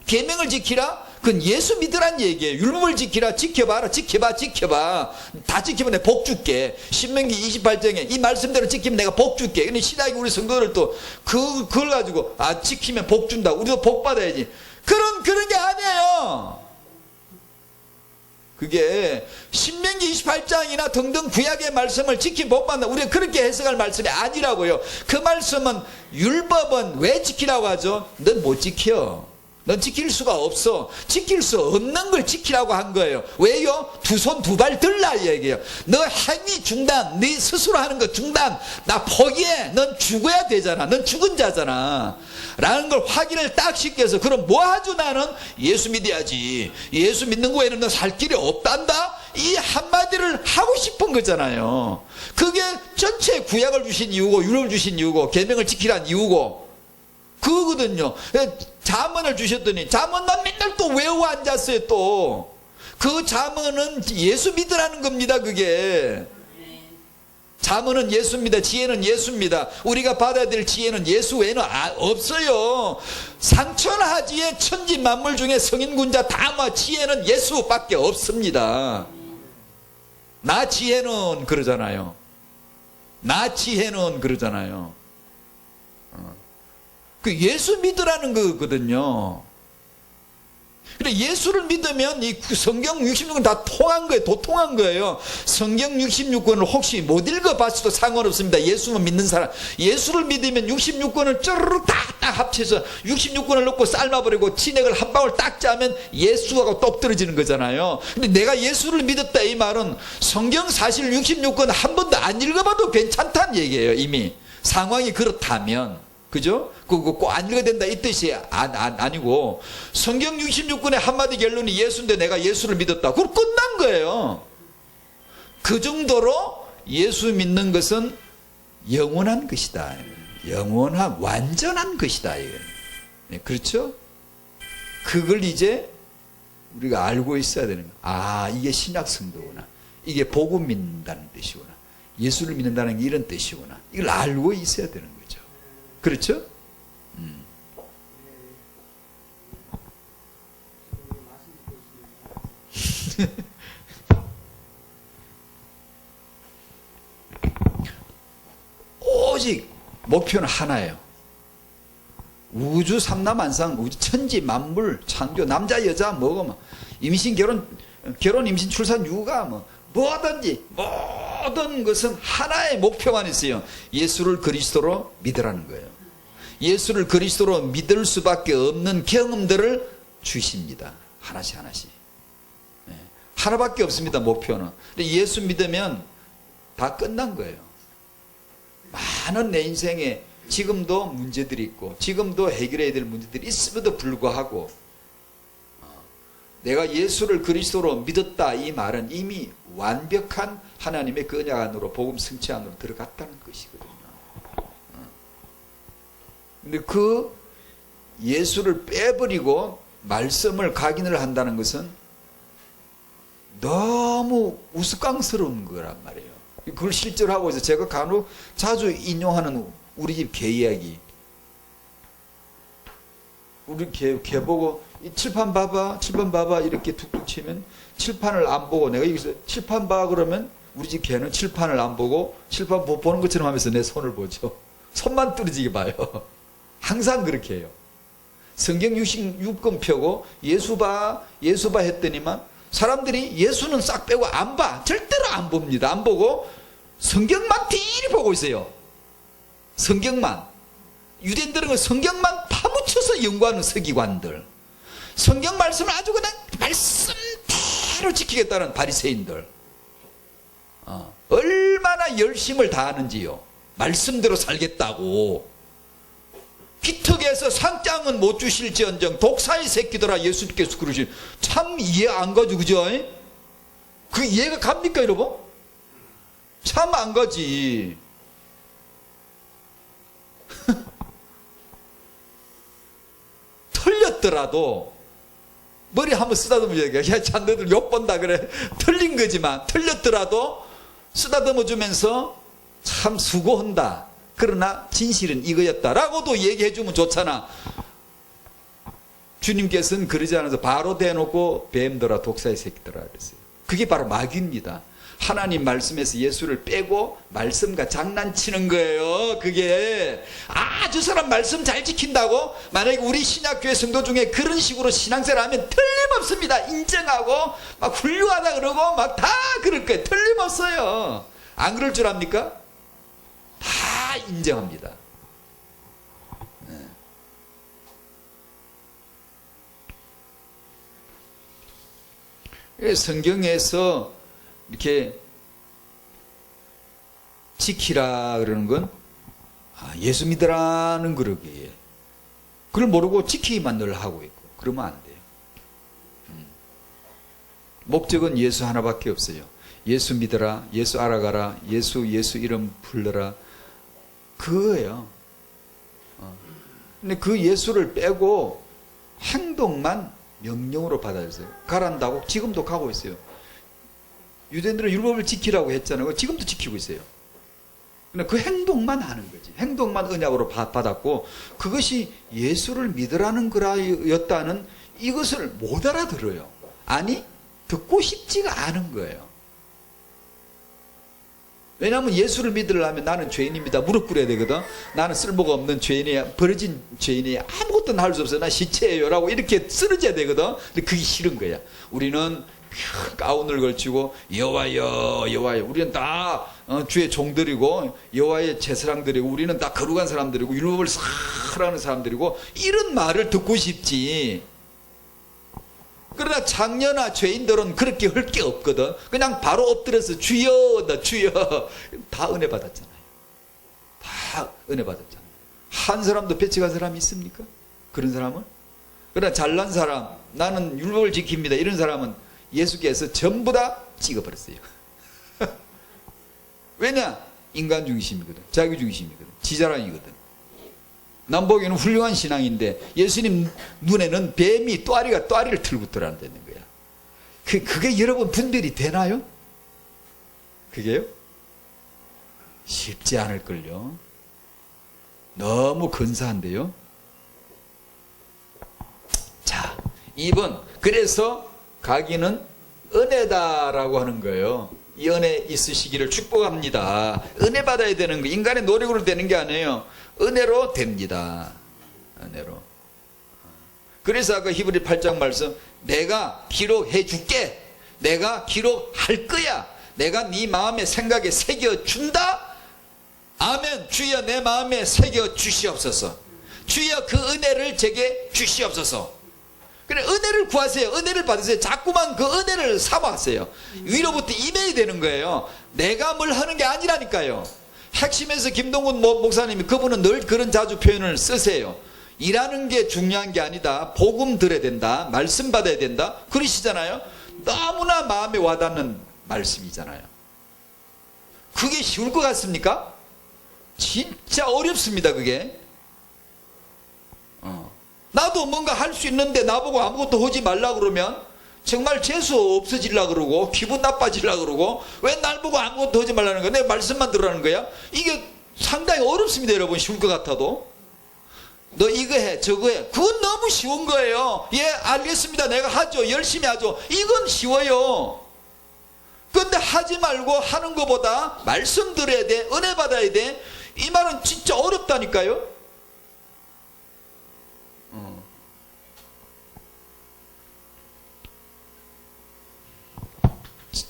계명을 지키라? 그건 예수 믿으란 얘기예요. 율법을 지키라. 지켜봐라. 지켜봐. 다 지키면 내가 복 줄게. 신명기 28장에 이 말씀대로 지키면 내가 복 줄게. 근데 신학이 우리 성도들 또 그걸 가지고 지키면 복 준다. 우리도 복 받아야지. 그런 게 아니에요. 그게 신명기 28장이나 등등 구약의 말씀을 지키면 복 받는다. 우리가 그렇게 해석할 말씀이 아니라고요. 그 말씀은 율법은 왜 지키라고 하죠? 넌 못 지켜. 넌 지킬 수가 없어. 지킬 수 없는 걸 지키라고 한 거예요. 왜요? 두 손 두 발 들라 이 얘기예요. 너 행위 중단, 네 스스로 하는 거 중단, 나 포기해. 넌 죽어야 되잖아. 넌 죽은 자잖아 라는 걸 확인을 딱 시켜서, 그럼 뭐 하죠? 나는 예수 믿어야지. 예수 믿는 거에는 너 살 길이 없단다. 이 한마디를 하고 싶은 거잖아요. 그게 전체 구약을 주신 이유고, 율법을 주신 이유고, 계명을 지키라는 이유고 그거거든요. 잠언을 주셨더니 잠언만 맨날 또 외우고 앉았어요. 또 그 잠언은 예수 믿으라는 겁니다. 그게 잠언은 예수입니다. 지혜는 예수입니다. 우리가 받아야 될 지혜는 예수 외에는 없어요. 상천하지의 천지 만물 중에 성인군자 다마 지혜는 예수밖에 없습니다. 나 지혜는 그러잖아요. 나 지혜는 그러잖아요. 그 예수 믿으라는 거거든요. 그래, 예수를 믿으면 이 성경 66권 다 통한 거예요. 도통한 거예요. 성경 66권을 혹시 못 읽어봤어도 상관없습니다. 예수만 믿는 사람. 예수를 믿으면 66권을 쭈르륵 딱 합쳐서 66권을 넣고 삶아버리고 진액을 한 방울 딱 짜면 예수하고 똑 떨어지는 거잖아요. 근데 내가 예수를 믿었다 이 말은 성경 사실 66권 한 번도 안 읽어봐도 괜찮다는 얘기예요. 이미 상황이 그렇다면. 그죠? 그거 꼭 안 읽어야 된다 이 뜻이 아니고, 성경 66권의 한마디 결론이 예수인데 내가 예수를 믿었다. 그럼 끝난 거예요. 그 정도로 예수 믿는 것은 영원한 것이다. 영원한 완전한 것이다. 네, 그렇죠? 그걸 이제 우리가 알고 있어야 되는 거예요. 이게 신약 성도구나. 이게 복음 믿는다는 뜻이구나. 예수를 믿는다는 게 이런 뜻이구나. 이걸 알고 있어야 되는 거예요. 그렇죠? 오직 목표는 하나예요. 우주 삼라만상, 우주 천지 만물 창조, 남자 여자 뭐고 임신 결혼 임신 출산 육아 뭐든지 모든 것은 하나의 목표만 있어요. 예수를 그리스도로 믿으라는 거예요. 예수를 그리스도로 믿을 수밖에 없는 경험들을 주십니다. 하나씩. 네. 하나밖에 없습니다. 목표는. 근데 예수 믿으면 다 끝난 거예요. 많은 내 인생에 지금도 문제들이 있고 지금도 해결해야 될 문제들이 있음에도 불구하고 내가 예수를 그리스도로 믿었다 이 말은 이미 완벽한 하나님의 그 언약 안으로, 복음 성취 안으로 들어갔다는 것이거든요. 근데 그 예수를 빼버리고 말씀을 각인을 한다는 것은 너무 우스꽝스러운 거란 말이에요. 그걸 실제로 하고 있어요. 제가 간혹 자주 인용하는 우리 집 개 이야기. 우리 개 보고 이 칠판 봐봐 이렇게 툭툭 치면 칠판을 안 보고, 내가 여기서 칠판 봐 그러면 우리 집 개는 칠판을 안 보고 칠판 보는 것처럼 하면서 내 손을 보죠. 손만 뚫어지게 봐요. 항상 그렇게 해요. 성경 66권 펴고 예수 봐 했더니만 사람들이 예수는 싹 빼고 안 봐. 절대로 안 봅니다. 안 보고 성경만 딜히 보고 있어요. 성경만. 유대인들은 성경만 파묻혀서 연구하는 서기관들. 성경 말씀을 아주 그냥 말씀대로 지키겠다는 바리새인들. 얼마나 열심을 다하는지요. 말씀대로 살겠다고. 기특해서 상장은 못 주실지언정 독사의 새끼들아 예수님께서 그러신, 참 이해 안 가죠, 그죠? 그 이해가 갑니까, 여러분? 참 안 가지. 틀렸더라도 머리 한번 쓰다듬어 줘야 돼. 야, 참 너들 욕본다 그래. 틀린 거지만 틀렸더라도 쓰다듬어 주면서 참 수고한다. 그러나 진실은 이거였다라고도 얘기해 주면 좋잖아. 주님께서는 그러지 않아서 바로 대놓고 뱀들아 독사의 새끼들아 그랬어요. 그게 바로 마귀입니다. 하나님 말씀에서 예수를 빼고 말씀과 장난치는 거예요. 그게 저 사람 말씀 잘 지킨다고 만약에 우리 신약교회 성도 중에 그런 식으로 신앙생활 하면 틀림없습니다. 인정하고 막 훌륭하다 그러고 막 다 그럴 거예요. 틀림없어요. 안 그럴 줄 압니까? 다 인정합니다. 성경에서 이렇게 지키라 그러는 건 예수 믿으라는 그러기에 그걸 모르고 지키기만 늘 하고 있고 그러면 안 돼요. 목적은 예수 하나밖에 없어요. 예수 믿어라, 예수 알아가라, 예수 이름 불러라, 그거예요. 근데 그 예수를 빼고 행동만 명령으로 받아들였어요. 가란다고 지금도 가고 있어요. 유대인들은 율법을 지키라고 했잖아요. 지금도 지키고 있어요. 근데 그 행동만 하는 거지. 행동만 언약으로 받았고 그것이 예수를 믿으라는 거였다는 이것을 못 알아들어요. 아니 듣고 싶지가 않은 거예요. 왜냐하면 예수를 믿으려면 나는 죄인입니다. 무릎 꿇어야 되거든. 나는 쓸모가 없는 죄인이야. 버려진 죄인이야. 아무것도 할 수 없어. 나 시체예요. 라고 이렇게 쓰러져야 되거든. 근데 그게 싫은 거야. 우리는 가운을 걸치고 여호와여 여호와여, 우리는 다 주의 종들이고 여호와의 제사장들이고 우리는 다 거룩한 사람들이고 율법을 사랑하는 사람들이고 이런 말을 듣고 싶지. 그러나 장녀나 죄인들은 그렇게 할 게 없거든. 그냥 바로 엎드려서 주여 나 주여. 다 은혜 받았잖아요. 다 은혜 받았잖아요. 한 사람도 배척한 사람이 있습니까? 그런 사람은? 그러나 잘난 사람, 나는 율법을 지킵니다, 이런 사람은 예수께서 전부 다 찍어버렸어요. 왜냐? 인간 중심이거든. 자기 중심이거든. 지자랑이거든. 남 보기에는 훌륭한 신앙인데 예수님 눈에는 뱀이 또아리를 틀고 들어간다는 거야. 그게 여러분 분별이 되나요? 그게요? 쉽지 않을걸요. 너무 근사한데요. 자, 2번. 그래서 가기는 은혜다라고 하는 거예요. 이 은혜 있으시기를 축복합니다. 은혜 받아야 되는 거. 인간의 노력으로 되는 게 아니에요. 은혜로 됩니다. 은혜로. 그래서 아까 히브리 8장 말씀, 내가 기록해 줄게. 내가 기록할 거야. 내가 네 마음의 생각에 새겨준다. 아멘. 주여 내 마음에 새겨 주시옵소서. 주여 그 은혜를 제게 주시옵소서. 그래, 은혜를 구하세요. 은혜를 받으세요. 자꾸만 그 은혜를 사모하세요. 위로부터 임해야 되는 거예요. 내가 뭘 하는 게 아니라니까요. 핵심에서 김동군 목사님이, 그분은 늘 그런 자주 표현을 쓰세요. 일하는 게 중요한 게 아니다. 복음 들어야 된다. 말씀 받아야 된다. 그러시잖아요. 너무나 마음에 와닿는 말씀이잖아요. 그게 쉬울 것 같습니까? 진짜 어렵습니다, 그게. 나도 뭔가 할 수 있는데 나보고 아무것도 하지 말라 그러면 정말 재수 없어지려 그러고 기분 나빠지려 그러고, 왜 날 보고 아무것도 하지 말라는 거야? 내 말씀만 들으라는 거야? 이게 상당히 어렵습니다, 여러분. 쉬울 것 같아도. 너 이거 해 저거 해, 그건 너무 쉬운 거예요. 예, 알겠습니다, 내가 하죠, 열심히 하죠, 이건 쉬워요. 근데 하지 말고 하는 것보다 말씀 들어야 돼, 은혜 받아야 돼, 이 말은 진짜 어렵다니까요.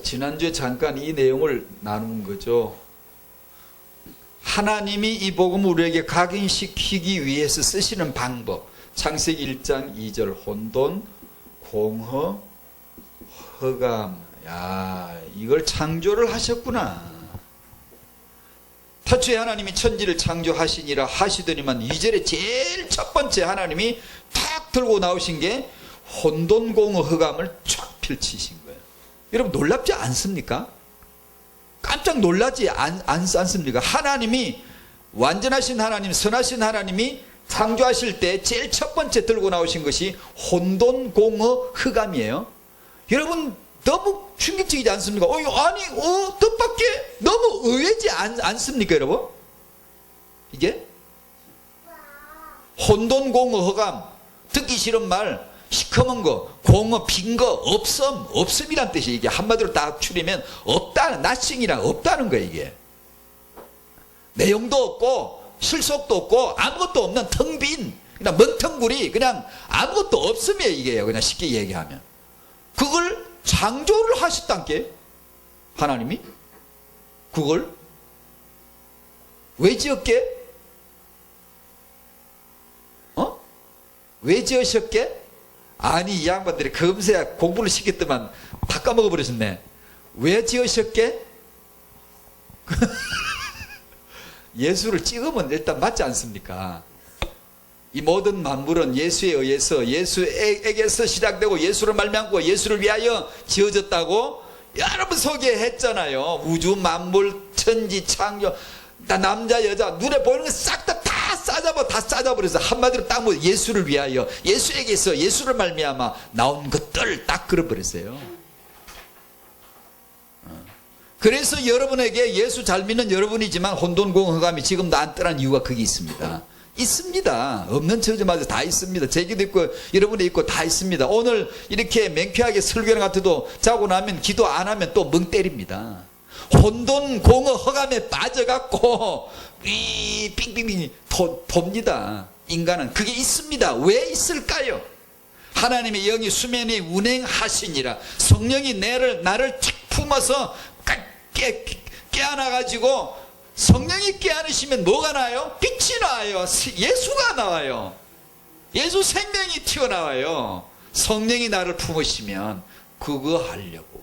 지난주에 잠깐 이 내용을 나눈 거죠. 하나님이 이 복음을 우리에게 각인시키기 위해서 쓰시는 방법. 창세기 1장 2절 혼돈, 공허, 허감. 야, 이걸 창조를 하셨구나. 태초에 하나님이 천지를 창조하시니라 하시더니만 2절에 제일 첫 번째 하나님이 탁 들고 나오신 게 혼돈공허 흑암을 쫙 펼치신 거예요. 여러분 놀랍지 않습니까? 깜짝 놀라지 않습니까? 하나님이 완전하신 하나님, 선하신 하나님이 창조하실 때 제일 첫 번째 들고 나오신 것이 혼돈공허 흑암이에요. 여러분 너무 충격적이지 않습니까? 뜻밖의 너무 의외지 않습니까, 여러분? 이게 혼돈공허 흑암, 듣기 싫은 말, 시커먼 거, 공허, 빈 거, 없음이란 뜻이 이게 한마디로 딱 추리면 없다는, nothing이란 없다는 거예요. 이게 내용도 없고 실속도 없고 아무것도 없는 텅 빈 그냥 멍텅구리 그냥 아무것도 없음이에요. 이게요. 그냥 쉽게 얘기하면 그걸 창조를 하셨단게 하나님이 그걸 왜 지었게? 왜 지으셨게? 아니 이 양반들이 금세 공부를 시켰더만 다 까먹어버리셨네. 왜 지으셨게? 예수를 찍으면 일단 맞지 않습니까? 이 모든 만물은 예수에 의해서 예수에게서 시작되고 예수를 말미암고 예수를 위하여 지어졌다고 여러분 소개했잖아요. 우주 만물 천지 창조 다 남자 여자 눈에 보이는 거 싹 다 싸잡아버려서 한마디로 딱 뭐 예수를 위하여 예수에게서 예수를 말미암아 나온 것들 딱 그려버렸어요. 그래서 여러분에게 예수 잘 믿는 여러분이지만 혼돈공허 흑암이 지금도 안 떠난 이유가 거기 있습니다. 있습니다. 없는 처지마저 다 있습니다. 제기도 있고 여러분이 있고 다 있습니다. 오늘 이렇게 맹쾌하게 설교를 같아도 자고 나면 기도 안 하면 또 멍 때립니다. 혼돈공허 흑암에 빠져갖고 이 빙빙빙 돕니다. 인간은 그게 있습니다. 왜 있을까요? 하나님의 영이 수면에 운행하시니라. 성령이 나를 탁 품어서 깨안아가지고 성령이 깨안으시면 뭐가 나와요? 빛이 나와요. 예수가 나와요. 예수 생명이 튀어나와요. 성령이 나를 품으시면 그거 하려고.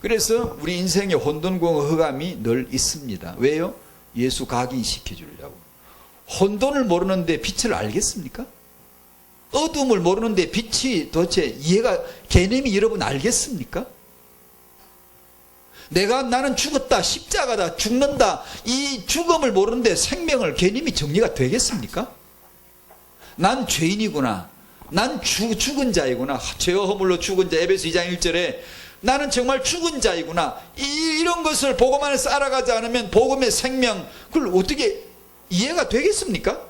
그래서 우리 인생에 혼돈공허 흑암이 늘 있습니다. 왜요? 예수 각인시켜주려고. 혼돈을 모르는데 빛을 알겠습니까? 어둠을 모르는데 빛이 도대체 개념이 여러분 알겠습니까? 나는 죽었다, 십자가다, 죽는다, 이 죽음을 모르는데 생명을 개념이 정리가 되겠습니까? 난 죄인이구나. 난 죽은 자이구나. 죄와 허물로 죽은 자. 에베소 2장 1절에 나는 정말 죽은 자이구나. 이런 것을 복음 안에서 알아가지 않으면 복음의 생명 그걸 어떻게 이해가 되겠습니까?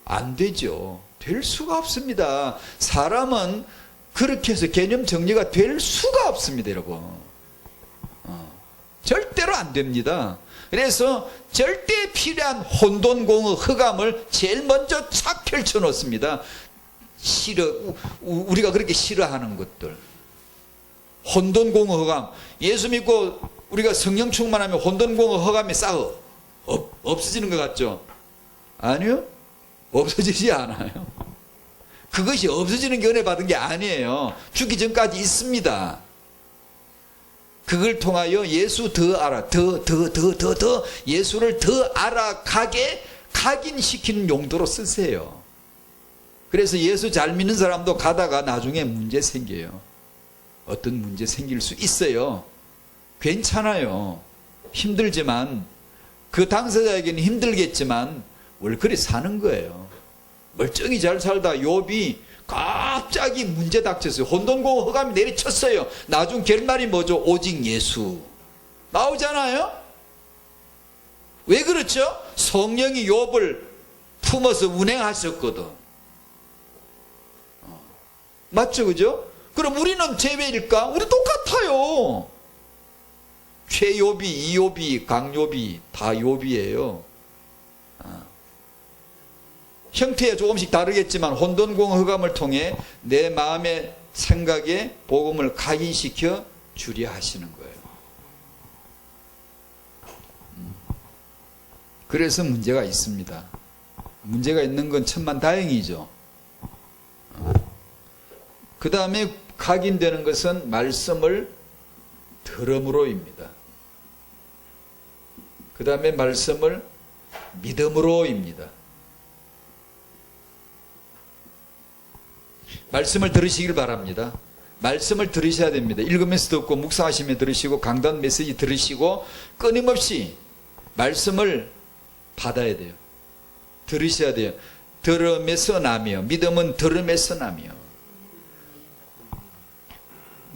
안 되죠. 될 수가 없습니다. 사람은 그렇게 해서 개념 정리가 될 수가 없습니다, 여러분. 절대로 안 됩니다. 그래서 절대 필요한 혼돈공허 흑암을 제일 먼저 착 펼쳐 놓습니다. 우리가 그렇게 싫어하는 것들. 혼돈공허 흑암. 예수 믿고 우리가 성령 충만하면 혼돈공허 흑암이 싹 없어지는 것 같죠? 아니요. 없어지지 않아요. 그것이 없어지는 게 은혜 받은 게 아니에요. 죽기 전까지 있습니다. 그걸 통하여 예수 더 알아, 더 예수를 더 알아가게 각인시키는 용도로 쓰세요. 그래서 예수 잘 믿는 사람도 가다가 나중에 문제 생겨요. 어떤 문제 생길 수 있어요. 괜찮아요. 힘들지만 그 당사자에게는 힘들겠지만 원래 그리 사는 거예요. 멀쩡히 잘 살다 욥이 갑자기 문제 닥쳤어요. 혼돈공허 흑암이 내리쳤어요. 나중 결말이 뭐죠? 오직 예수 나오잖아요. 왜 그렇죠? 성령이 욥을 품어서 운행하셨거든. 맞죠, 그죠? 그럼 우리는 제외일까? 우리 똑같아요. 최욥이, 이욥이, 강욥이 다 욥이에요. 형태가 조금씩 다르겠지만 혼돈공허 흑암을 통해 내 마음의 생각에 복음을 각인시켜 주려 하시는 거예요. 그래서 문제가 있습니다. 문제가 있는 건 천만다행이죠. 그 다음에 각인되는 것은 말씀을 들음으로입니다. 그 다음에 말씀을 믿음으로입니다. 말씀을 들으시길 바랍니다. 말씀을 들으셔야 됩니다. 읽으면서 듣고 묵상하시며 들으시고 강단 메시지 들으시고 끊임없이 말씀을 받아야 돼요. 들으셔야 돼요. 들음에서 나며, 믿음은 들음에서 나며.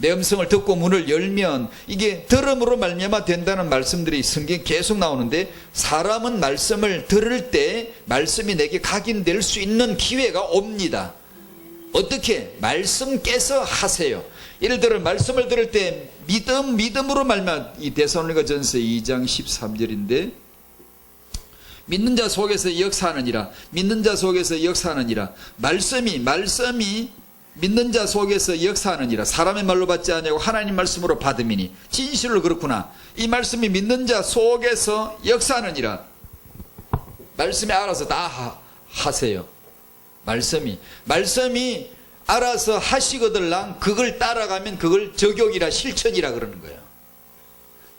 내 음성을 듣고 문을 열면 이게 들음으로 말미암아 된다는 말씀들이 성경에 계속 나오는데, 사람은 말씀을 들을 때 말씀이 내게 각인될 수 있는 기회가 옵니다. 어떻게? 말씀께서 하세요. 예를 들어 말씀을 들을 때 믿음으로 말미암아, 이 데살로니가전서 2장 13절인데 믿는 자 속에서 역사하느니라. 믿는 자 속에서 역사하느니라. 말씀이 믿는 자 속에서 역사하느니라. 사람의 말로 받지 아니하고 하나님 말씀으로 받음이니. 진실로 그렇구나. 이 말씀이 믿는 자 속에서 역사하느니라. 말씀이 알아서 다 하세요. 말씀이 알아서 하시거들랑 그걸 따라가면 그걸 적용이라 실천이라 그러는 거예요.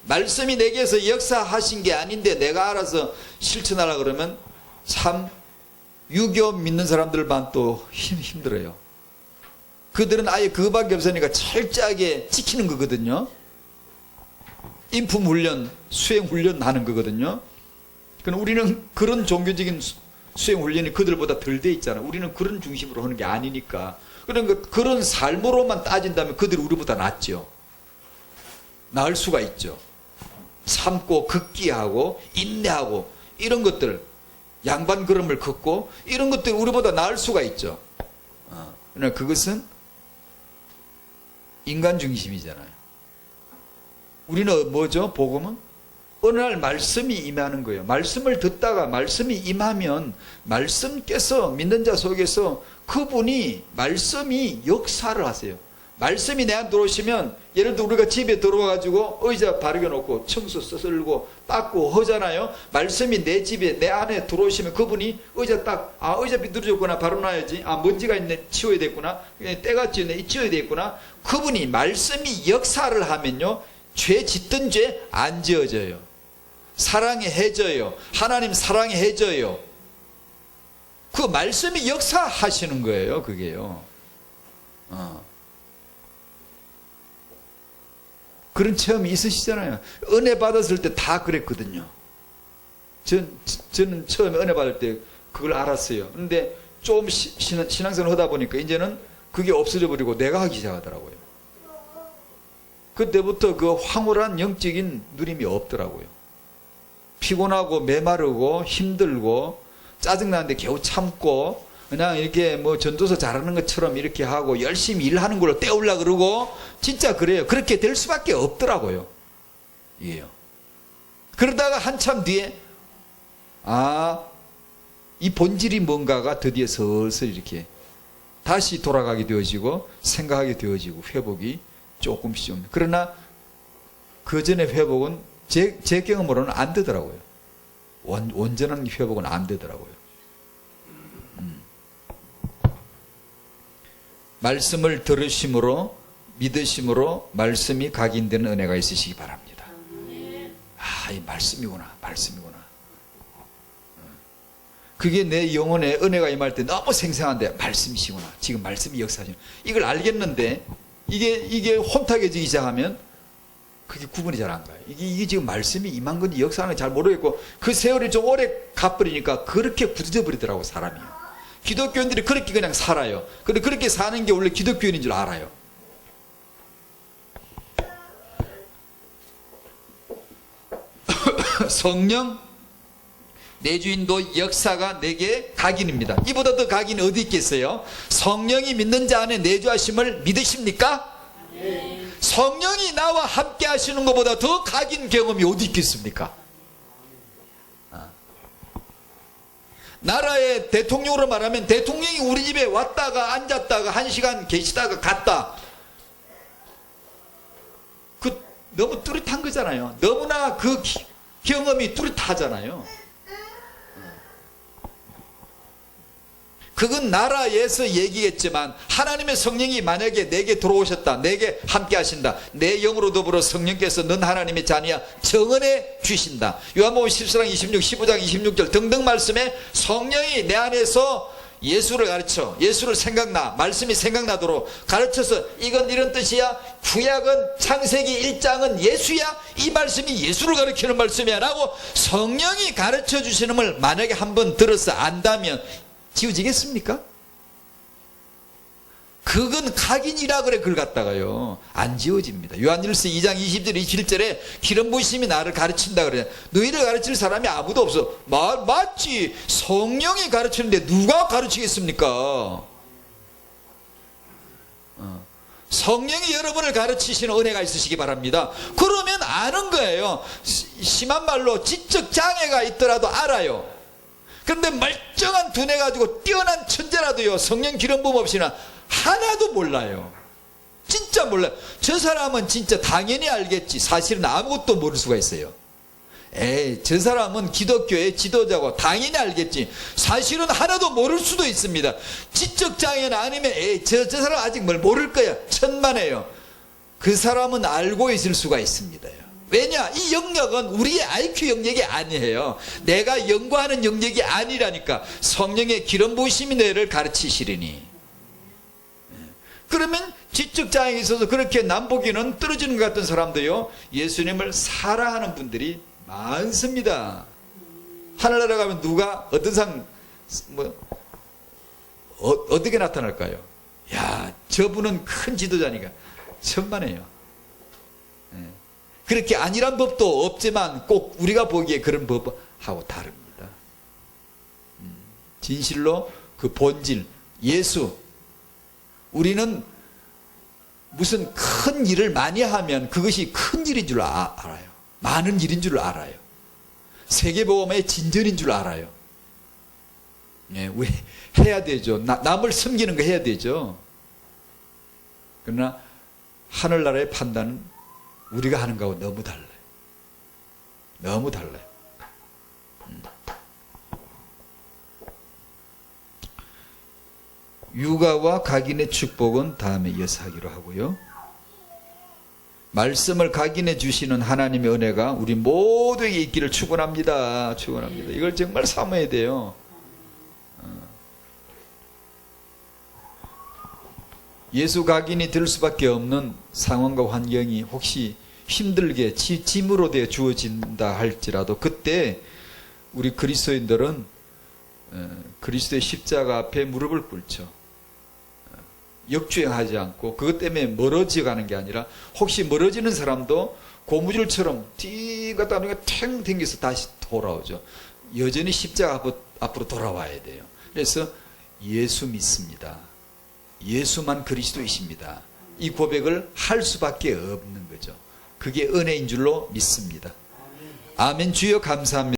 말씀이 내게서 역사하신 게 아닌데 내가 알아서 실천하라 그러면 참 유교 믿는 사람들만 또 힘들어요. 그들은 아예 그거밖에 없으니까 철저하게 지키는 거거든요. 인품훈련, 수행훈련 하는 거거든요. 그럼 우리는 그런 종교적인 수행훈련이 그들보다 덜 돼 있잖아. 우리는 그런 중심으로 하는 게 아니니까. 그러니까 그런 삶으로만 따진다면 그들이 우리보다 낫죠. 나을 수가 있죠. 참고 극기하고 인내하고 이런 것들, 양반 걸음을 걷고 이런 것들이 우리보다 나을 수가 있죠. 그러나 그것은 인간 중심이잖아요. 우리는 뭐죠? 복음은 어느 날 말씀이 임하는 거예요. 말씀을 듣다가 말씀이 임하면 말씀께서 믿는 자 속에서 그분이 말씀이 역사를 하세요. 말씀이 내 안 들어오시면, 예를 들어 우리가 집에 들어와가지고 의자 바르게 놓고 청소 쓰슬고 닦고 하잖아요. 말씀이 내 집에 내 안에 들어오시면 그분이 의자 의자 비뚤어졌구나, 바로놔야지. 먼지가 있네, 치워야 되겠구나. 때가 찌네, 치워야 되겠구나. 그분이 말씀이 역사를 하면요, 죄 짓던 죄 안 지어져요. 사랑이 해져요. 하나님 사랑이 해져요. 그 말씀이 역사하시는 거예요, 그게요. 그런 체험이 있으시잖아요. 은혜 받았을 때 다 그랬거든요. 저는 처음에 은혜 받을 때 그걸 알았어요. 그런데 좀 신앙생활을 하다 보니까 이제는 그게 없어져 버리고 내가 하기 시작하더라고요. 그때부터 그 황홀한 영적인 누림이 없더라고요. 피곤하고 메마르고 힘들고 짜증나는데 겨우 참고 그냥 이렇게 뭐 전도서 잘하는 것처럼 이렇게 하고 열심히 일하는 걸로 때우려고 그러고, 진짜 그래요. 그렇게 될 수밖에 없더라고요. 예. 그러다가 한참 뒤에 이 본질이 뭔가가 드디어 슬슬 이렇게 다시 돌아가게 되어지고 생각하게 되어지고 회복이 조금씩 좀. 그러나 그 전에 회복은 제 경험으로는 안 되더라고요. 온전한 회복은 안 되더라고요. 말씀을 들으심으로 믿으심으로 말씀이 각인되는 은혜가 있으시기 바랍니다. 이 말씀이구나. 그게 내 영혼에 은혜가 임할 때 너무 생생한데, 말씀이시구나. 지금 말씀이 역사하시는, 이걸 알겠는데 이게 혼탁해지기 시작하면 그게 구분이 잘 안 가요. 이게 지금 말씀이 임한 건지 역사하는 건지 잘 모르겠고, 그 세월이 좀 오래 가버리니까 그렇게 굳어져 버리더라고, 사람이. 기독교인들이 그렇게 그냥 살아요. 근데 그렇게 사는 게 원래 기독교인인 줄 알아요. 성령 내주인도 역사가 내게 각인입니다. 이보다 더 각인이 어디 있겠어요? 성령이 믿는 자 안에 내주하심을 믿으십니까? 네. 성령이 나와 함께 하시는 것보다 더 각인 경험이 어디 있겠습니까? 나라의 대통령으로 말하면 대통령이 우리 집에 왔다가 앉았다가 1시간 계시다가 갔다. 너무 뚜렷한 거잖아요. 너무나 그 경험이 뚜렷하잖아요. 그건 나라에서 얘기했지만 하나님의 성령이 만약에 내게 들어오셨다, 내게 함께 하신다, 내 영으로 더불어 성령께서 넌 하나님의 자녀야 정언해 주신다. 요한복음 14장 26, 15장 26절 등등 말씀에 성령이 내 안에서 예수를 가르쳐, 예수를 생각나, 말씀이 생각나도록 가르쳐서 이건 이런 뜻이야, 구약은 창세기 1장은 예수야, 이 말씀이 예수를 가르치는 말씀이야 라고 성령이 가르쳐 주시는 걸 만약에 한번 들어서 안다면 지워지겠습니까? 그건 각인이라 그래. 그걸 갖다가요 안 지워집니다. 요한일서 2장 20절 27절에 기름 부으심이 나를 가르친다 그래. 너희를 가르칠 사람이 아무도 없어. 맞지. 성령이 가르치는데 누가 가르치겠습니까? 성령이 여러분을 가르치시는 은혜가 있으시기 바랍니다. 그러면 아는 거예요. 심한 말로 지적 장애가 있더라도 알아요. 그런데 멀쩡한 두뇌 가지고 뛰어난 천재라도요 성령 기름 부음 없이는 하나도 몰라요. 진짜 몰라요. 저 사람은 진짜 당연히 알겠지. 사실은 아무것도 모를 수가 있어요. 저 사람은 기독교의 지도자고 당연히 알겠지. 사실은 하나도 모를 수도 있습니다. 지적장애나 아니면 저 사람 아직 뭘 모를 거야. 천만에요. 그 사람은 알고 있을 수가 있습니다. 왜냐? 이 영역은 우리의 IQ 영역이 아니에요. 내가 연구하는 영역이 아니라니까. 성령의 기름 부으심이 너희를 가르치시리니. 그러면 지적장애가 있어서 그렇게 남보기는 떨어지는 것 같은 사람도요 예수님을 사랑하는 분들이 많습니다. 하늘나라 가면 누가 어떤 상 어떻게 나타날까요? 야, 저분은 큰 지도자니까 천만에요. 그렇게 아니란 법도 없지만 꼭 우리가 보기에 그런 법하고 다릅니다. 진실로 그 본질 예수, 우리는 무슨 큰 일을 많이 하면 그것이 큰 일인 줄 알아요. 많은 일인 줄 알아요. 세계보험의 진전인 줄 알아요. 왜 해야 되죠. 남을 섬기는 거 해야 되죠. 그러나 하늘나라의 판단은 우리가 하는 거하고 너무 달라요. 너무 달라요. 육아와 각인의 축복은 다음에 이어서 하기로 하고요. 말씀을 각인해 주시는 하나님의 은혜가 우리 모두에게 있기를 축원합니다. 축원합니다. 이걸 정말 사모해야 돼요. 예수 각인이 될 수밖에 없는 상황과 환경이 혹시 힘들게 짐으로 되어 주어진다 할지라도 그때 우리 그리스도인들은 그리스도의 십자가 앞에 무릎을 꿇죠. 역주행하지 않고 그것 때문에 멀어져 가는 게 아니라 혹시 멀어지는 사람도 고무줄처럼 띵 갔다 오니까 탱 튕겨서 다시 돌아오죠. 여전히 십자가 앞으로 돌아와야 돼요. 그래서 예수 믿습니다. 예수만 그리스도이십니다. 이 고백을 할 수밖에 없는 거죠. 그게 은혜인 줄로 믿습니다. 아멘. 주여 감사합니다.